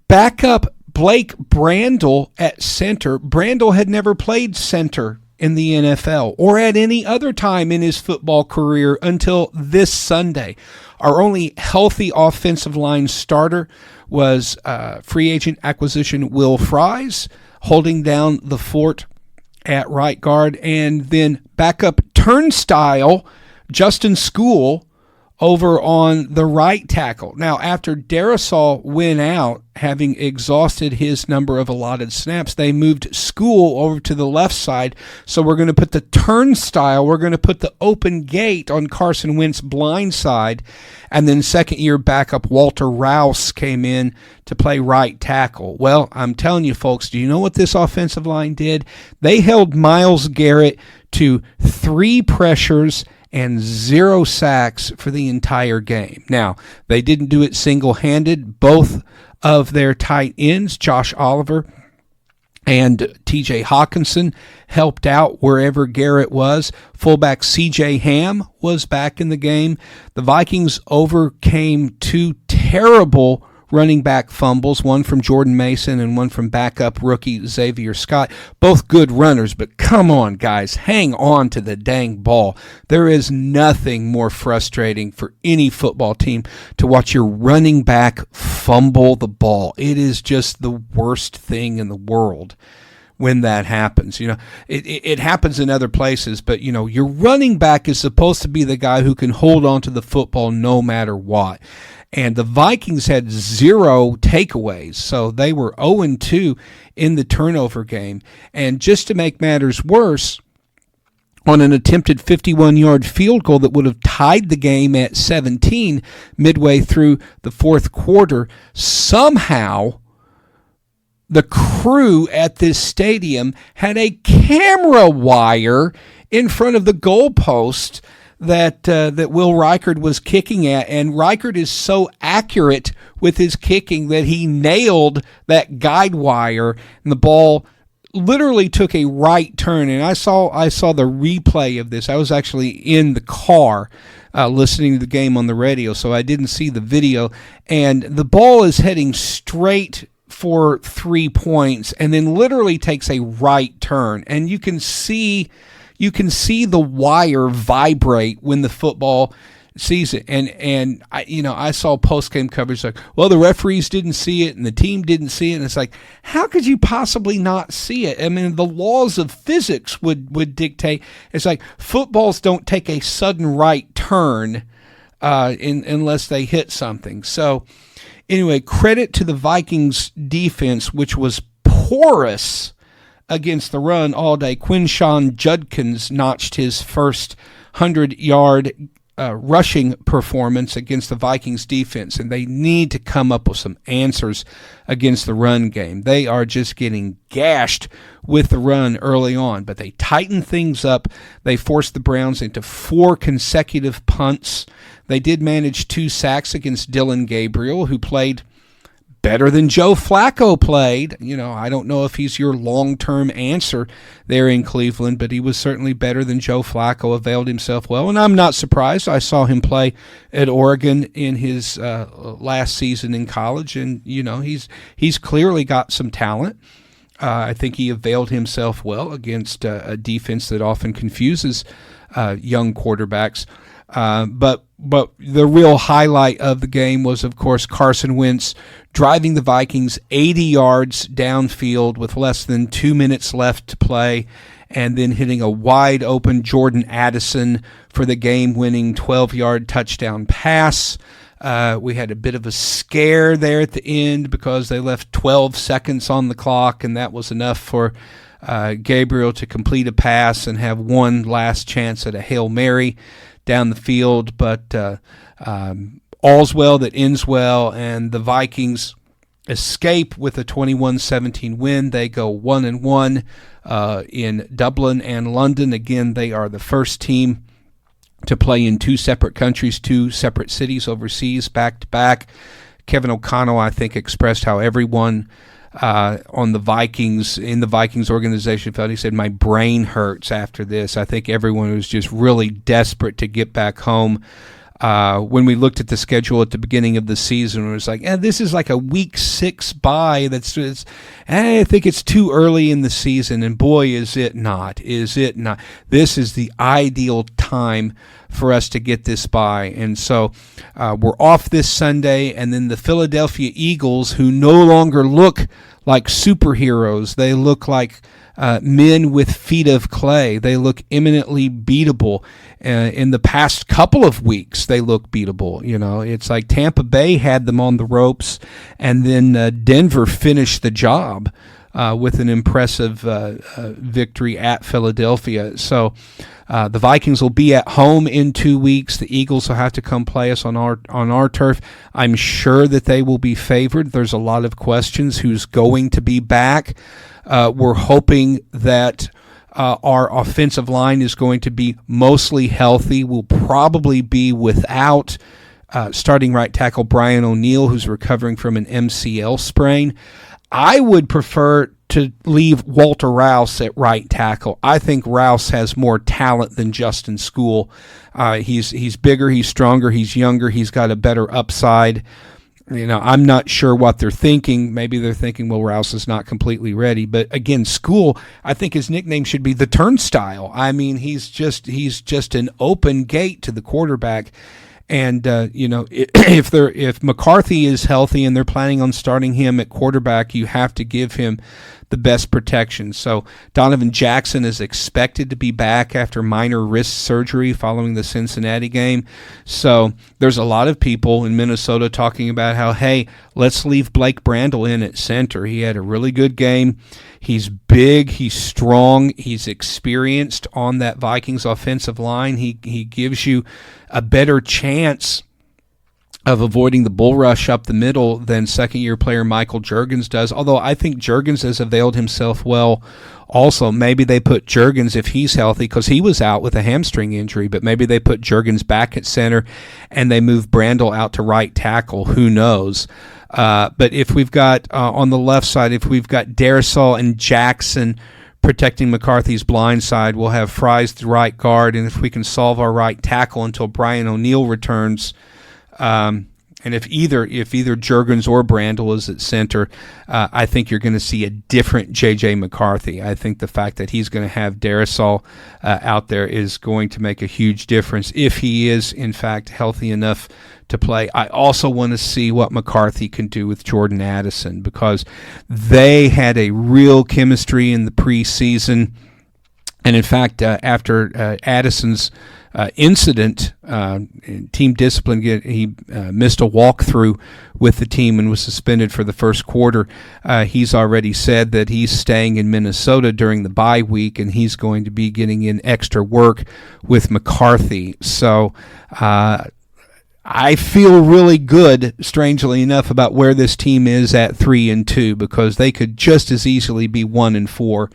Backup Blake Brandel at center. Brandel had never played center in the NFL or at any other time in his football career until this Sunday. Our only healthy offensive line starter was free agent acquisition Will Fries, holding down the fort at right guard, and then backup turnstile Justin School over on the right tackle. Now, after Darrisaw went out, having exhausted his number of allotted snaps, they moved School over to the left side. So we're going to put the turnstile, we're going to put the open gate on Carson Wentz's blind side, and then second-year backup Walter Rouse came in to play right tackle. Well, I'm telling you, folks, do you know what this offensive line did? They held Myles Garrett to 3 pressures and 0 sacks for the entire game. Now, they didn't do it single-handed. Both of their tight ends, Josh Oliver and T.J. Hawkinson, helped out wherever Garrett was. Fullback C.J. Ham was back in the game. The Vikings overcame 2 terrible running back fumbles, one from Jordan Mason and one from backup rookie Xavier Scott. Both good runners, but come on, guys, hang on to the dang ball. There is nothing more frustrating for any football team to watch your running back fumble the ball. It is just the worst thing in the world when that happens. It happens in other places, but your running back is supposed to be the guy who can hold on to the football no matter what. And the Vikings had 0 takeaways, so they were 0-2 in the turnover game. And just to make matters worse, on an attempted 51-yard field goal that would have tied the game at 17 midway through the fourth quarter, somehow the crew at this stadium had a camera wire in front of the goalpost that Will Reichard was kicking at, and Reichard is so accurate with his kicking that he nailed that guide wire, and the ball literally took a right turn. And I saw the replay of this. I was actually in the car listening to the game on the radio, so I didn't see the video. And the ball is heading straight for 3 points, and then literally takes a right turn, and you can see the wire vibrate when the football sees it. And I saw post-game coverage like, well, the referees didn't see it and the team didn't see it. And it's like, how could you possibly not see it? I mean, the laws of physics would dictate. It's like footballs don't take a sudden right turn unless they hit something. So anyway, credit to the Vikings defense, which was porous against the run all day. Quinshon Judkins notched his first 100-yard rushing performance against the Vikings defense, and they need to come up with some answers against the run game. They are just getting gashed with the run early on, but they tightened things up. They forced the Browns into 4 consecutive punts. They did manage 2 sacks against Dylan Gabriel, who played better than Joe Flacco played. I don't know if he's your long-term answer there in Cleveland, but he was certainly better than Joe Flacco, availed himself well. And I'm not surprised. I saw him play at Oregon in his last season in college, and, he's clearly got some talent. I think he availed himself well against a defense that often confuses young quarterbacks. But the real highlight of the game was, of course, Carson Wentz driving the Vikings 80 yards downfield with less than 2 minutes left to play, and then hitting a wide-open Jordan Addison for the game-winning 12-yard touchdown pass. We had a bit of a scare there at the end because they left 12 seconds on the clock, and that was enough for Gabriel to complete a pass and have one last chance at a Hail Mary down the field. But all's well that ends well, and the Vikings escape with a 21-17 win. They go 1-1 in Dublin and London. Again, they are the first team to play in 2 separate countries, 2 separate cities overseas, back-to-back. Kevin O'Connell, I think, expressed how everyone on the Vikings, in the Vikings organization, felt. He said, my brain hurts after this. I think everyone was just really desperate to get back home. When we looked at the schedule at the beginning of the season, it was like, this is like a week 6 bye. I think it's too early in the season, and boy, is it not. Is it not? This is the ideal time for us to get this bye. And so we're off this Sunday, and then the Philadelphia Eagles, who no longer look like superheroes. They look like men with feet of clay. They look eminently beatable. In the past couple of weeks, they look beatable. It's like Tampa Bay had them on the ropes, and then Denver finished the job with an impressive victory at Philadelphia. So the Vikings will be at home in 2 weeks. The Eagles will have to come play us on our turf. I'm sure that they will be favored. There's a lot of questions. Who's going to be back? We're hoping that Our offensive line is going to be mostly healthy. We'll probably be without starting right tackle Brian O'Neill, who's recovering from an MCL sprain. I would prefer to leave Walter Rouse at right tackle. I think Rouse has more talent than Justin School. He's bigger, he's stronger, he's younger, he's got a better upside. I'm not sure what they're thinking. Maybe they're thinking, well, Rouse is not completely ready. But again, School, I think his nickname should be the Turnstile. I mean, he's just an open gate to the quarterback. And if McCarthy is healthy and they're planning on starting him at quarterback, you have to give him the best protection. So Donovan Jackson is expected to be back after minor wrist surgery following the Cincinnati game. So there's a lot of people in Minnesota talking about how, hey, let's leave Blake Brandel in at center. He had a really good game. He's big, he's strong, he's experienced on that Vikings offensive line. He gives you a better chance of avoiding the bull rush up the middle than second-year player Michael Juergens does, although I think Juergens has availed himself well also. Maybe they put Juergens, if he's healthy, because he was out with a hamstring injury, but maybe they put Juergens back at center and they move Brandel out to right tackle. Who knows? But if we've got, on the left side, if we've got Darrisaw and Jackson protecting McCarthy's blind side, we'll have Fries the right guard, and if we can solve our right tackle until Brian O'Neill returns, and if either Juergens or Brandel is at center, I think you're going to see a different J.J. McCarthy. I think the fact that he's going to have Darrisaw out there is going to make a huge difference if he is, in fact, healthy enough to play. I also want to see what McCarthy can do with Jordan Addison, because they had a real chemistry in the preseason. And in fact, after Addison's incident, team discipline, he missed a walkthrough with the team and was suspended for the first quarter. He's already said that he's staying in Minnesota during the bye week, and he's going to be getting in extra work with McCarthy. So I feel really good, strangely enough, about where this team is at 3-2, because they could just as easily be 1-4.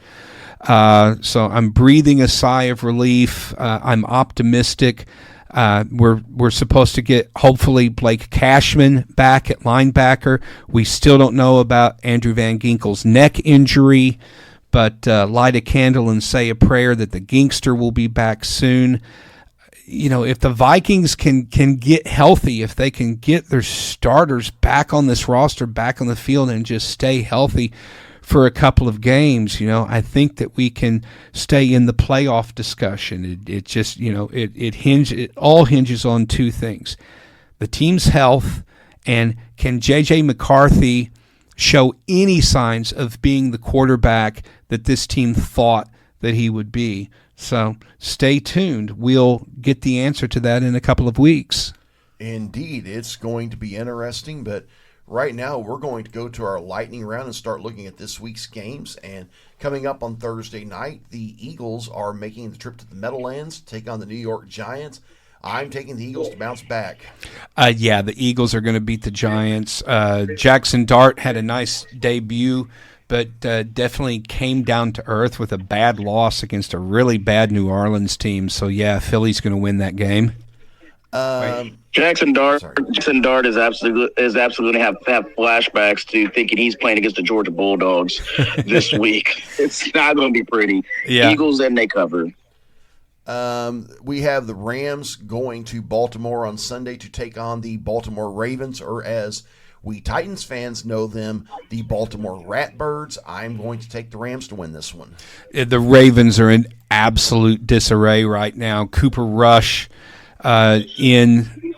So I'm breathing a sigh of relief. I'm optimistic. We're supposed to get, hopefully, Blake Cashman back at linebacker. We still don't know about Andrew Van Ginkel's neck injury, but light a candle and say a prayer that the Ginkster will be back soon. If the Vikings can get healthy, if they can get their starters back on this roster, back on the field, and just stay healthy for a couple of games, I think that we can stay in the playoff discussion. It all hinges on two things: the team's health, and can J.J. McCarthy show any signs of being the quarterback that this team thought that he would be. So stay tuned. We'll get the answer to that in a couple of weeks. Indeed, it's going to be interesting, but right now we're going to go to our lightning round and start looking at this week's games. And coming up on Thursday night, the Eagles are making the trip to the Meadowlands to take on the New York Giants. I'm taking the Eagles to bounce back. Yeah, the Eagles are going to beat the Giants. Jackson Dart had a nice debut, but definitely came down to earth with a bad loss against a really bad New Orleans team. So, yeah, Philly's going to win that game. Jackson Dart is absolutely going to have flashbacks to thinking he's playing against the Georgia Bulldogs this week. It's not going to be pretty. Yeah. Eagles, and they cover. We have the Rams going to Baltimore on Sunday to take on the Baltimore Ravens, or as we Titans fans know them, the Baltimore Ratbirds. I'm going to take the Rams to win this one. The Ravens are in absolute disarray right now. Cooper Rush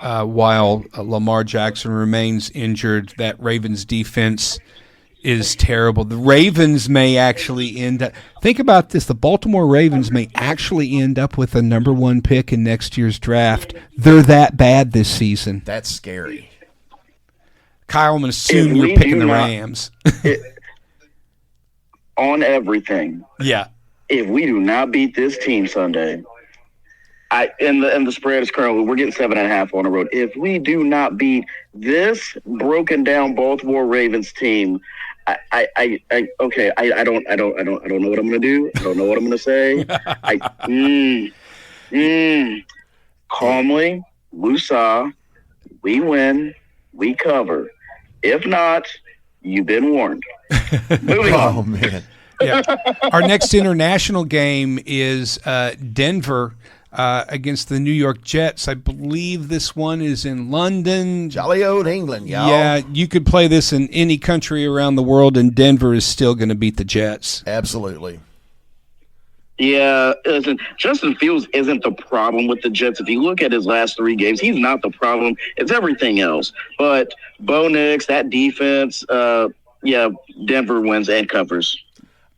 while Lamar Jackson remains injured. That Ravens defense is terrible. The Ravens may actually end up – think about this. The Baltimore Ravens may actually end up with a number one pick in next year's draft. They're that bad this season. That's scary. Kyle, I'm going to assume you're picking the Rams. On everything. Yeah. If we do not beat this team Sunday – and the spread is currently, we're getting 7.5 on the road. If we do not beat this broken down Baltimore Ravens team, Okay. I don't know what I'm gonna do. I don't know what I'm gonna say. Calmly, woosah. We win. We cover. If not, you've been warned. Moving Oh on. man. Yeah. Our next international game is Denver against the New York Jets. I believe this one is in London. Jolly old England, y'all. Yeah, you could play this in any country around the world, and Denver is still going to beat the Jets. Absolutely. Yeah, listen, Justin Fields isn't the problem with the Jets. If you look at his last 3 games, he's not the problem. It's everything else. But Bo Nix, that defense, Denver wins and covers.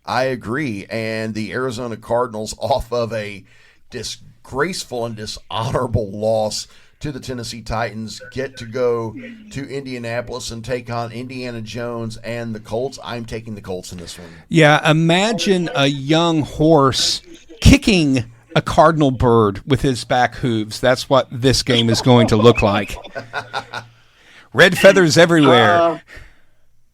I agree. And the Arizona Cardinals, off of a disgraceful and dishonorable loss to the Tennessee Titans, get to go to Indianapolis and take on Indiana Jones and the Colts. I'm taking the Colts in this one. Yeah, imagine a young horse kicking a cardinal bird with his back hooves. That's what this game is going to look like. Red feathers everywhere.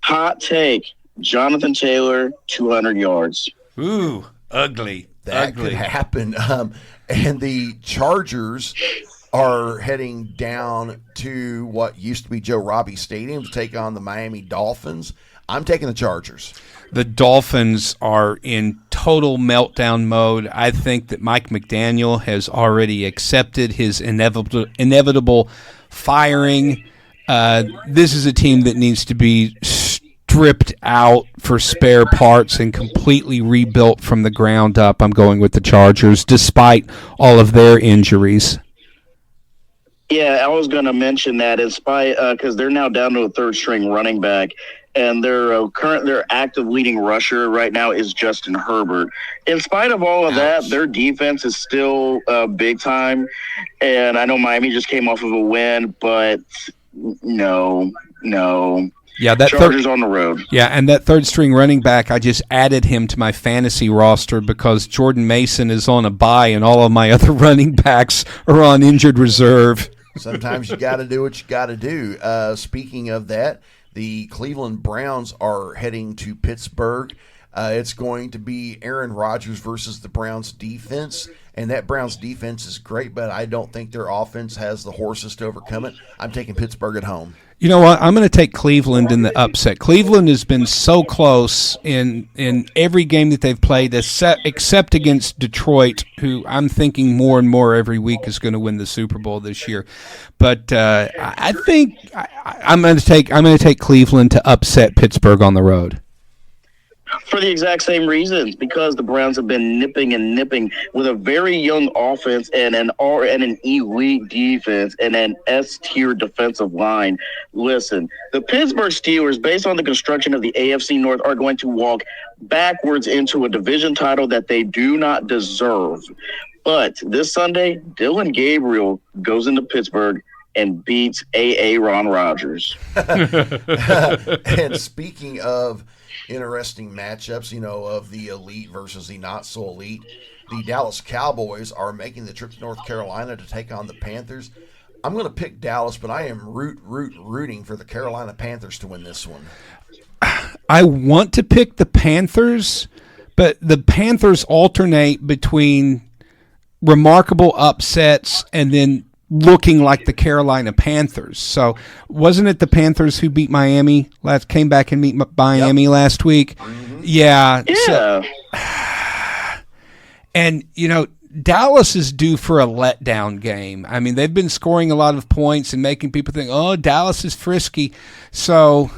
Hot take. Jonathan Taylor, 200 yards. Ooh, ugly. That ugly. could happen. And the Chargers are heading down to what used to be Joe Robbie Stadium to take on the Miami Dolphins. I'm taking the Chargers. The Dolphins are in total meltdown mode. I think that Mike McDaniel has already accepted his inevitable firing. This is a team that needs to be stripped out for spare parts and completely rebuilt from the ground up. I'm going with the Chargers, despite all of their injuries. Yeah, I was going to mention that in spite because they're now down to a third-string running back, and their active leading rusher right now is Justin Herbert. In spite of all of that, their defense is still big time, and I know Miami just came off of a win, but no. Yeah, that Chargers on the road. Yeah, and that third-string running back, I just added him to my fantasy roster because Jordan Mason is on a bye, and all of my other running backs are on injured reserve. Sometimes you got to do what you got to do. Speaking of that, the Cleveland Browns are heading to Pittsburgh. It's going to be Aaron Rodgers versus the Browns defense, and that Browns defense is great, but I don't think their offense has the horses to overcome it. I'm taking Pittsburgh at home. You know what? I'm going to take Cleveland in the upset. Cleveland has been so close in every game that they've played, except against Detroit, who I'm thinking more and more every week is going to win the Super Bowl this year. But I think I'm going to take Cleveland to upset Pittsburgh on the road. For the exact same reasons, because the Browns have been nipping with a very young offense and an elite defense and an S-tier defensive line. Listen, the Pittsburgh Steelers, based on the construction of the AFC North, are going to walk backwards into a division title that they do not deserve. But this Sunday, Dylan Gabriel goes into Pittsburgh and beats Aaron Rodgers. And speaking of interesting matchups, of the elite versus the not so elite, the Dallas Cowboys are making the trip to North Carolina to take on the Panthers. I'm going to pick Dallas, but I am rooting for the Carolina Panthers to win this one. I want to pick the Panthers, but the Panthers alternate between remarkable upsets and then looking like the Carolina Panthers. So wasn't it the Panthers who beat Miami came back and beat Miami last week? Mm-hmm. Yeah. So, and, Dallas is due for a letdown game. I mean, they've been scoring a lot of points and making people think, oh, Dallas is frisky. So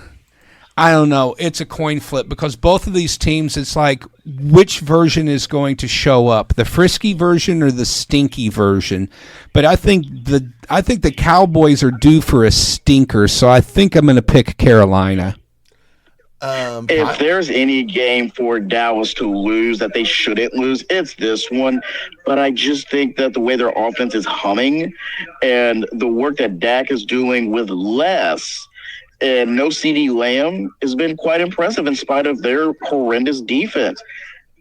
I don't know. It's a coin flip because both of these teams, it's like which version is going to show up, the frisky version or the stinky version. But I think the Cowboys are due for a stinker, so I think I'm going to pick Carolina. If there's any game for Dallas to lose that they shouldn't lose, it's this one. But I just think that the way their offense is humming and the work that Dak is doing with less and no CeeDee Lamb has been quite impressive in spite of their horrendous defense.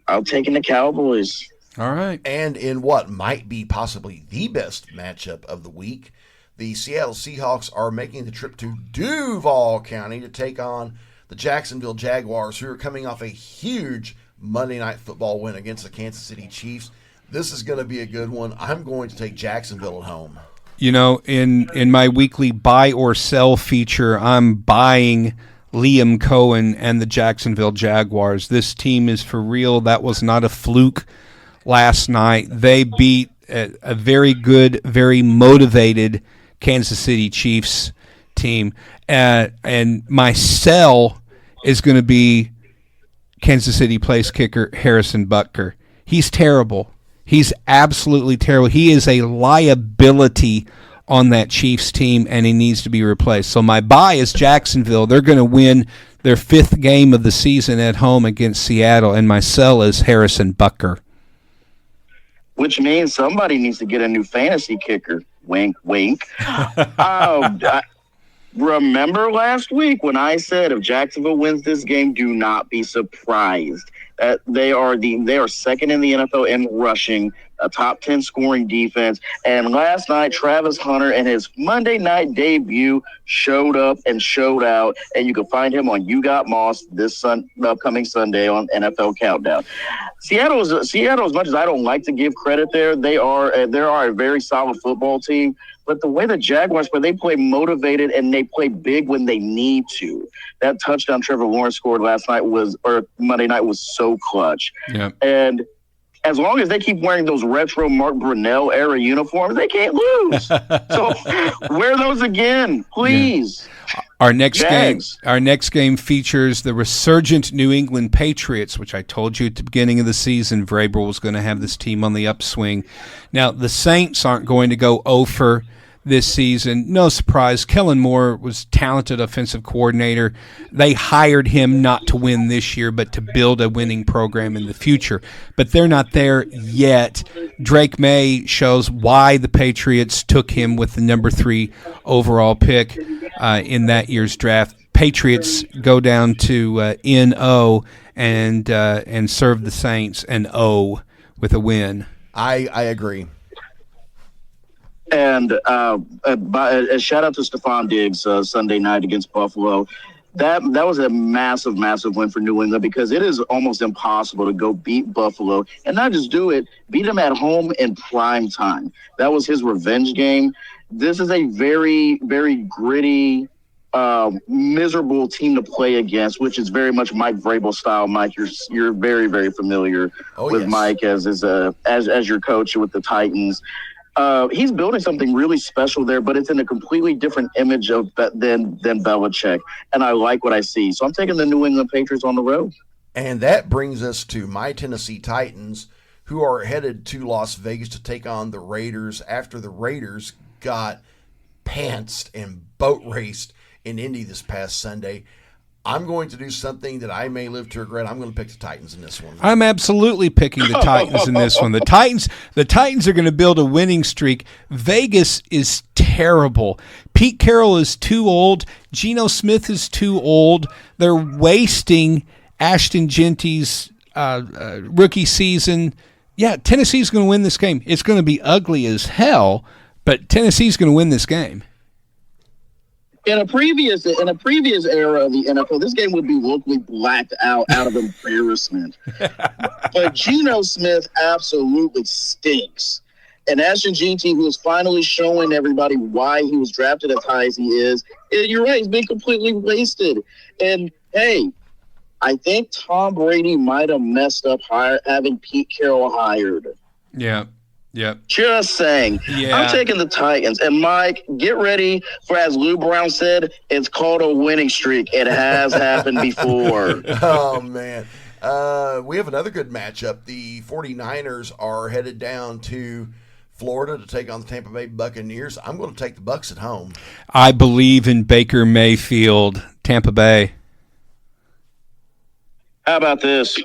I'm taking the Cowboys. All right. And in what might be possibly the best matchup of the week, the Seattle Seahawks are making the trip to Duval County to take on the Jacksonville Jaguars, who are coming off a huge Monday Night Football win against the Kansas City Chiefs. This is going to be a good one. I'm going to take Jacksonville at home. You know, in my weekly buy or sell feature, I'm buying Liam Cohen and the Jacksonville Jaguars. This team is for real. That was not a fluke last night. They beat a very good, very motivated Kansas City Chiefs team. And my sell is going to be Kansas City place kicker Harrison Butker. He's terrible. He's absolutely terrible. He is a liability on that Chiefs team, and he needs to be replaced. So my buy is Jacksonville. They're going to win their 5th game of the season at home against Seattle, and my sell is Harrison Butker. Which means somebody needs to get a new fantasy kicker. Wink, wink. Remember last week when I said if Jacksonville wins this game, do not be surprised. They are second in the NFL in rushing, a top 10 scoring defense. And last night, Travis Hunter in his Monday night debut showed up and showed out. And you can find him on You Got Moss this upcoming Sunday on NFL Countdown. Seattle, as much as I don't like to give credit there, they are a very solid football team. But the way the Jaguars play, they play motivated and they play big when they need to. That touchdown Trevor Lawrence scored Monday night was so clutch. Yeah. And as long as they keep wearing those retro Mark Brunell era uniforms, they can't lose. So wear those again, please. Yeah. Our next game features the resurgent New England Patriots, which I told you at the beginning of the season, Vrabel was going to have this team on the upswing. Now, the Saints aren't going to go over this season. No surprise. Kellen Moore was talented offensive coordinator. They hired him not to win this year, but to build a winning program in the future. But they're not there yet. Drake May shows why the Patriots took him with the number 3 overall pick in that year's draft. Patriots go down to N-O and serve the Saints an O with a win. I agree. And a shout out to Stephon Diggs Sunday night against Buffalo. That was a massive, massive win for New England because it is almost impossible to go beat Buffalo and not just do it, beat them at home in prime time. That was his revenge game. This is a very, very gritty, miserable team to play against, which is very much Mike Vrabel style. Mike, you're very, very familiar with yes. Mike as your coach with the Titans. He's building something really special there, but it's in a completely different image than Belichick. And I like what I see. So I'm taking the New England Patriots on the road. And that brings us to my Tennessee Titans, who are headed to Las Vegas to take on the Raiders after the Raiders got pantsed and boat raced in Indy this past Sunday. I'm going to do something that I may live to regret. I'm going to pick the Titans in this one. I'm absolutely picking the Titans in this one. The Titans are going to build a winning streak. Vegas is terrible. Pete Carroll is too old. Geno Smith is too old. They're wasting Ashton Genty's rookie season. Yeah, Tennessee's going to win this game. It's going to be ugly as hell, but Tennessee's going to win this game. In a previous era of the NFL, this game would be locally blacked out of embarrassment. But Geno Smith absolutely stinks. And Ashton Genty, who is finally showing everybody why he was drafted as high as he is, you're right, he's been completely wasted. And, hey, I think Tom Brady might have messed up having Pete Carroll hired. Yeah. Yep. Just saying. Yeah. I'm taking the Titans. And, Mike, get ready for, as Lou Brown said, it's called a winning streak. It has happened before. Oh, man. We have another good matchup. The 49ers are headed down to Florida to take on the Tampa Bay Buccaneers. I'm going to take the Bucs at home. I believe in Baker Mayfield, Tampa Bay. How about this?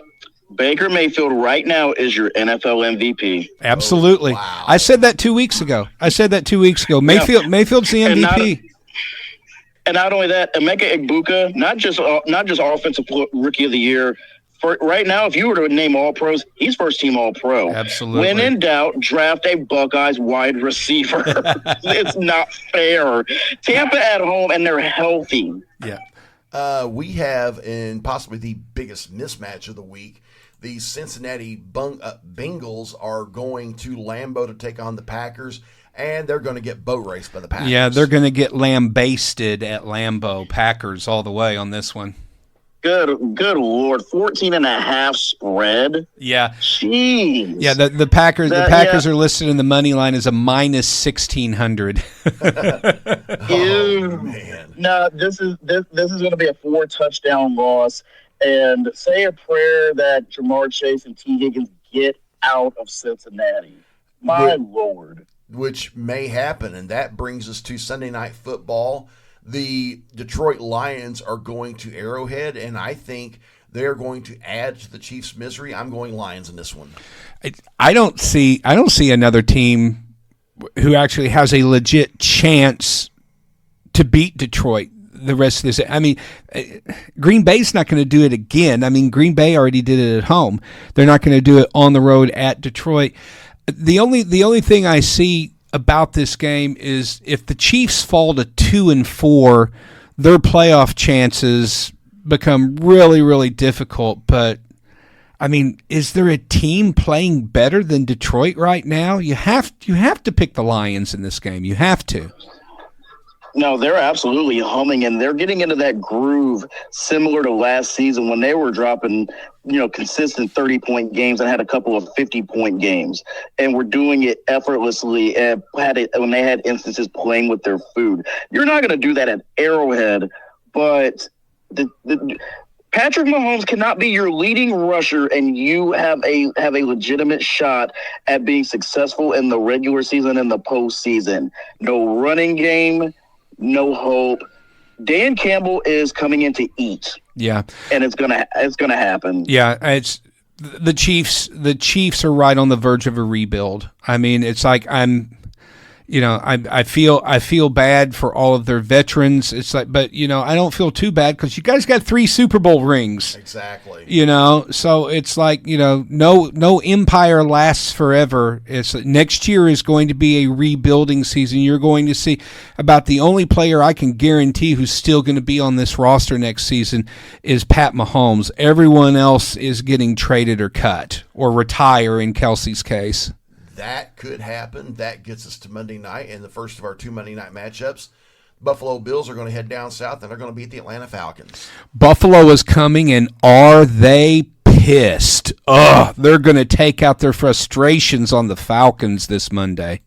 Baker Mayfield right now is your NFL MVP. Absolutely. Oh, wow. I said that 2 weeks ago. Mayfield's the MVP. And not only that, Emeka Egbuka, not just offensive rookie of the year. For right now, if you were to name all pros, he's first team all pro. Absolutely. When in doubt, draft a Buckeyes wide receiver. It's not fair. Tampa at home, and they're healthy. Yeah. We have, in possibly the biggest mismatch of the week, the Cincinnati Bengals are going to Lambeau to take on the Packers, and they're going to get boat raced by the Packers. Yeah, they're going to get lambasted at Lambeau. Packers all the way on this one. Good Lord, 14.5 spread. Yeah, jeez. Yeah, the Packers. The Packers are listed in the money line as a minus 1,600. Oh, man! No, this is going to be a 4-touchdown loss. And say a prayer that Jamar Chase and T. Higgins get out of Cincinnati. My Lord. Which may happen, and that brings us to Sunday Night Football. The Detroit Lions are going to Arrowhead, and I think they're going to add to the Chiefs' misery. I'm going Lions in this one. I don't see another team who actually has a legit chance to beat Detroit the rest of this. I mean, Green Bay's not going to do it again. I mean, Green Bay already did it at home. They're not going to do it on the road at Detroit. The only thing I see about this game is if the Chiefs fall to 2-4, their playoff chances become really, really difficult. But I mean, is there a team playing better than Detroit right now? You have to pick the Lions in this game. You have to. No, they're absolutely humming, and they're getting into that groove similar to last season when they were dropping, consistent 30-point games and had a couple of 50-point games, and were doing it effortlessly and when they had instances playing with their food. You're not going to do that at Arrowhead, but Patrick Mahomes cannot be your leading rusher, and you have a legitimate shot at being successful in the regular season and the postseason. No running game. No hope. Dan Campbell is coming in to eat. Yeah, and it's gonna happen. Yeah, it's the Chiefs. The Chiefs are right on the verge of a rebuild. I mean, it's like I feel bad for all of their veterans. It's like, but I don't feel too bad because you guys got 3 Super Bowl rings. Exactly. So it's like no empire lasts forever. It's next year is going to be a rebuilding season. You're going to see about the only player I can guarantee who's still going to be on this roster next season is Pat Mahomes. Everyone else is getting traded or cut or retire in Kelsey's case. That could happen. That gets us to Monday night and the first of our 2 Monday night matchups. Buffalo Bills are going to head down south, and they're going to beat the Atlanta Falcons. Buffalo is coming, and are they pissed? They're going to take out their frustrations on the Falcons this Monday.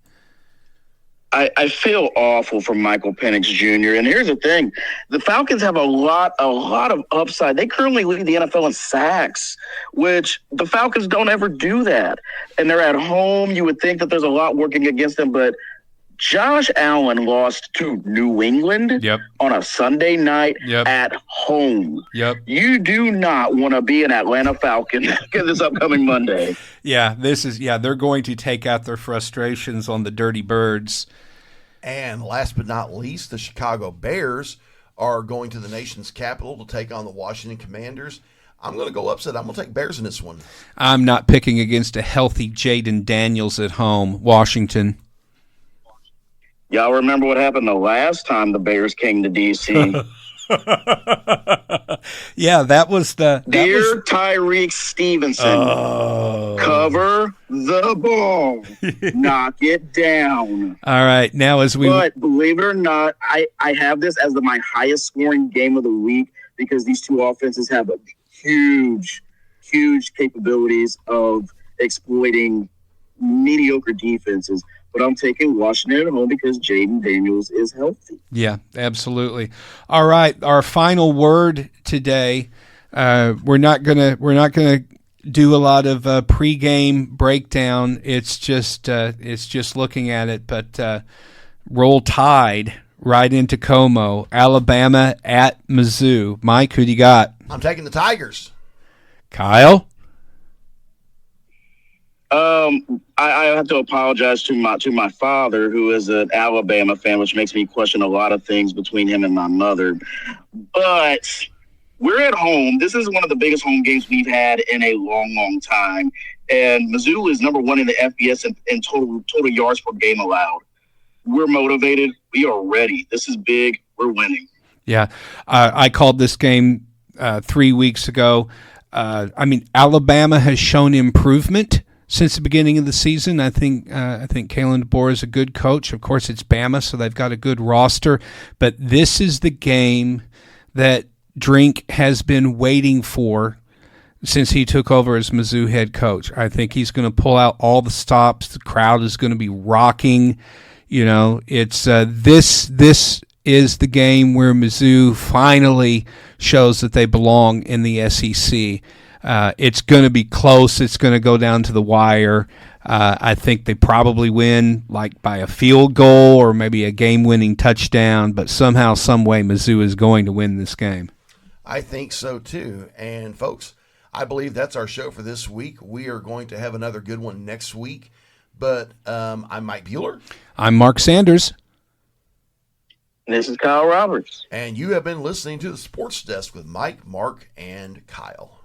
I feel awful for Michael Penix Jr. And here's the thing. The Falcons have a lot of upside. They currently lead the NFL in sacks, which the Falcons don't ever do that. And they're at home. You would think that there's a lot working against them, but Josh Allen lost to New England on a Sunday night at home. You do not want to be an Atlanta Falcon this upcoming Monday. They're going to take out their frustrations on the Dirty Birds. And last but not least, the Chicago Bears are going to the nation's capital to take on the Washington Commanders. I'm going to go upset. I'm going to take Bears in this one. I'm not picking against a healthy Jaden Daniels at home, Washington. Y'all remember what happened the last time the Bears came to D.C.? Yeah, that was Dear Tyreek Stevenson, cover the ball, knock it down. All right, now But believe it or not, I have this as my highest scoring game of the week because these two offenses have huge capabilities of exploiting mediocre defenses. But I'm taking Washington at home because Jaden Daniels is healthy. Yeah, absolutely. All right, our final word today. We're not gonna do a lot of pregame breakdown. It's just looking at it. But Roll Tide right into Como, Alabama at Mizzou. Mike, who do you got? I'm taking the Tigers. Kyle. I have to apologize to my father, who is an Alabama fan, which makes me question a lot of things between him and my mother. But we're at home. This is one of the biggest home games we've had in a long time. And Mizzou is number 1 in the FBS in total yards per game allowed. We're motivated. We are ready. This is big. We're winning. Yeah, I called this game 3 weeks ago. Alabama has shown improvement since the beginning of the season. I think Kalen DeBoer is a good coach. Of course, it's Bama, so they've got a good roster. But this is the game that Drink has been waiting for since he took over as Mizzou head coach. I think he's going to pull out all the stops. The crowd is going to be rocking. It's this is the game where Mizzou finally shows that they belong in the SEC. It's going to be close. It's going to go down to the wire. I think they probably win like by a field goal or maybe a game-winning touchdown, but somehow, some way, Mizzou is going to win this game. I think so too. And folks, I believe that's our show for this week. We are going to have another good one next week. But I'm Mike Bueller. I'm Mark Sanders. This is Kyle Roberts. And you have been listening to the Sports Desk with Mike, Mark, and Kyle.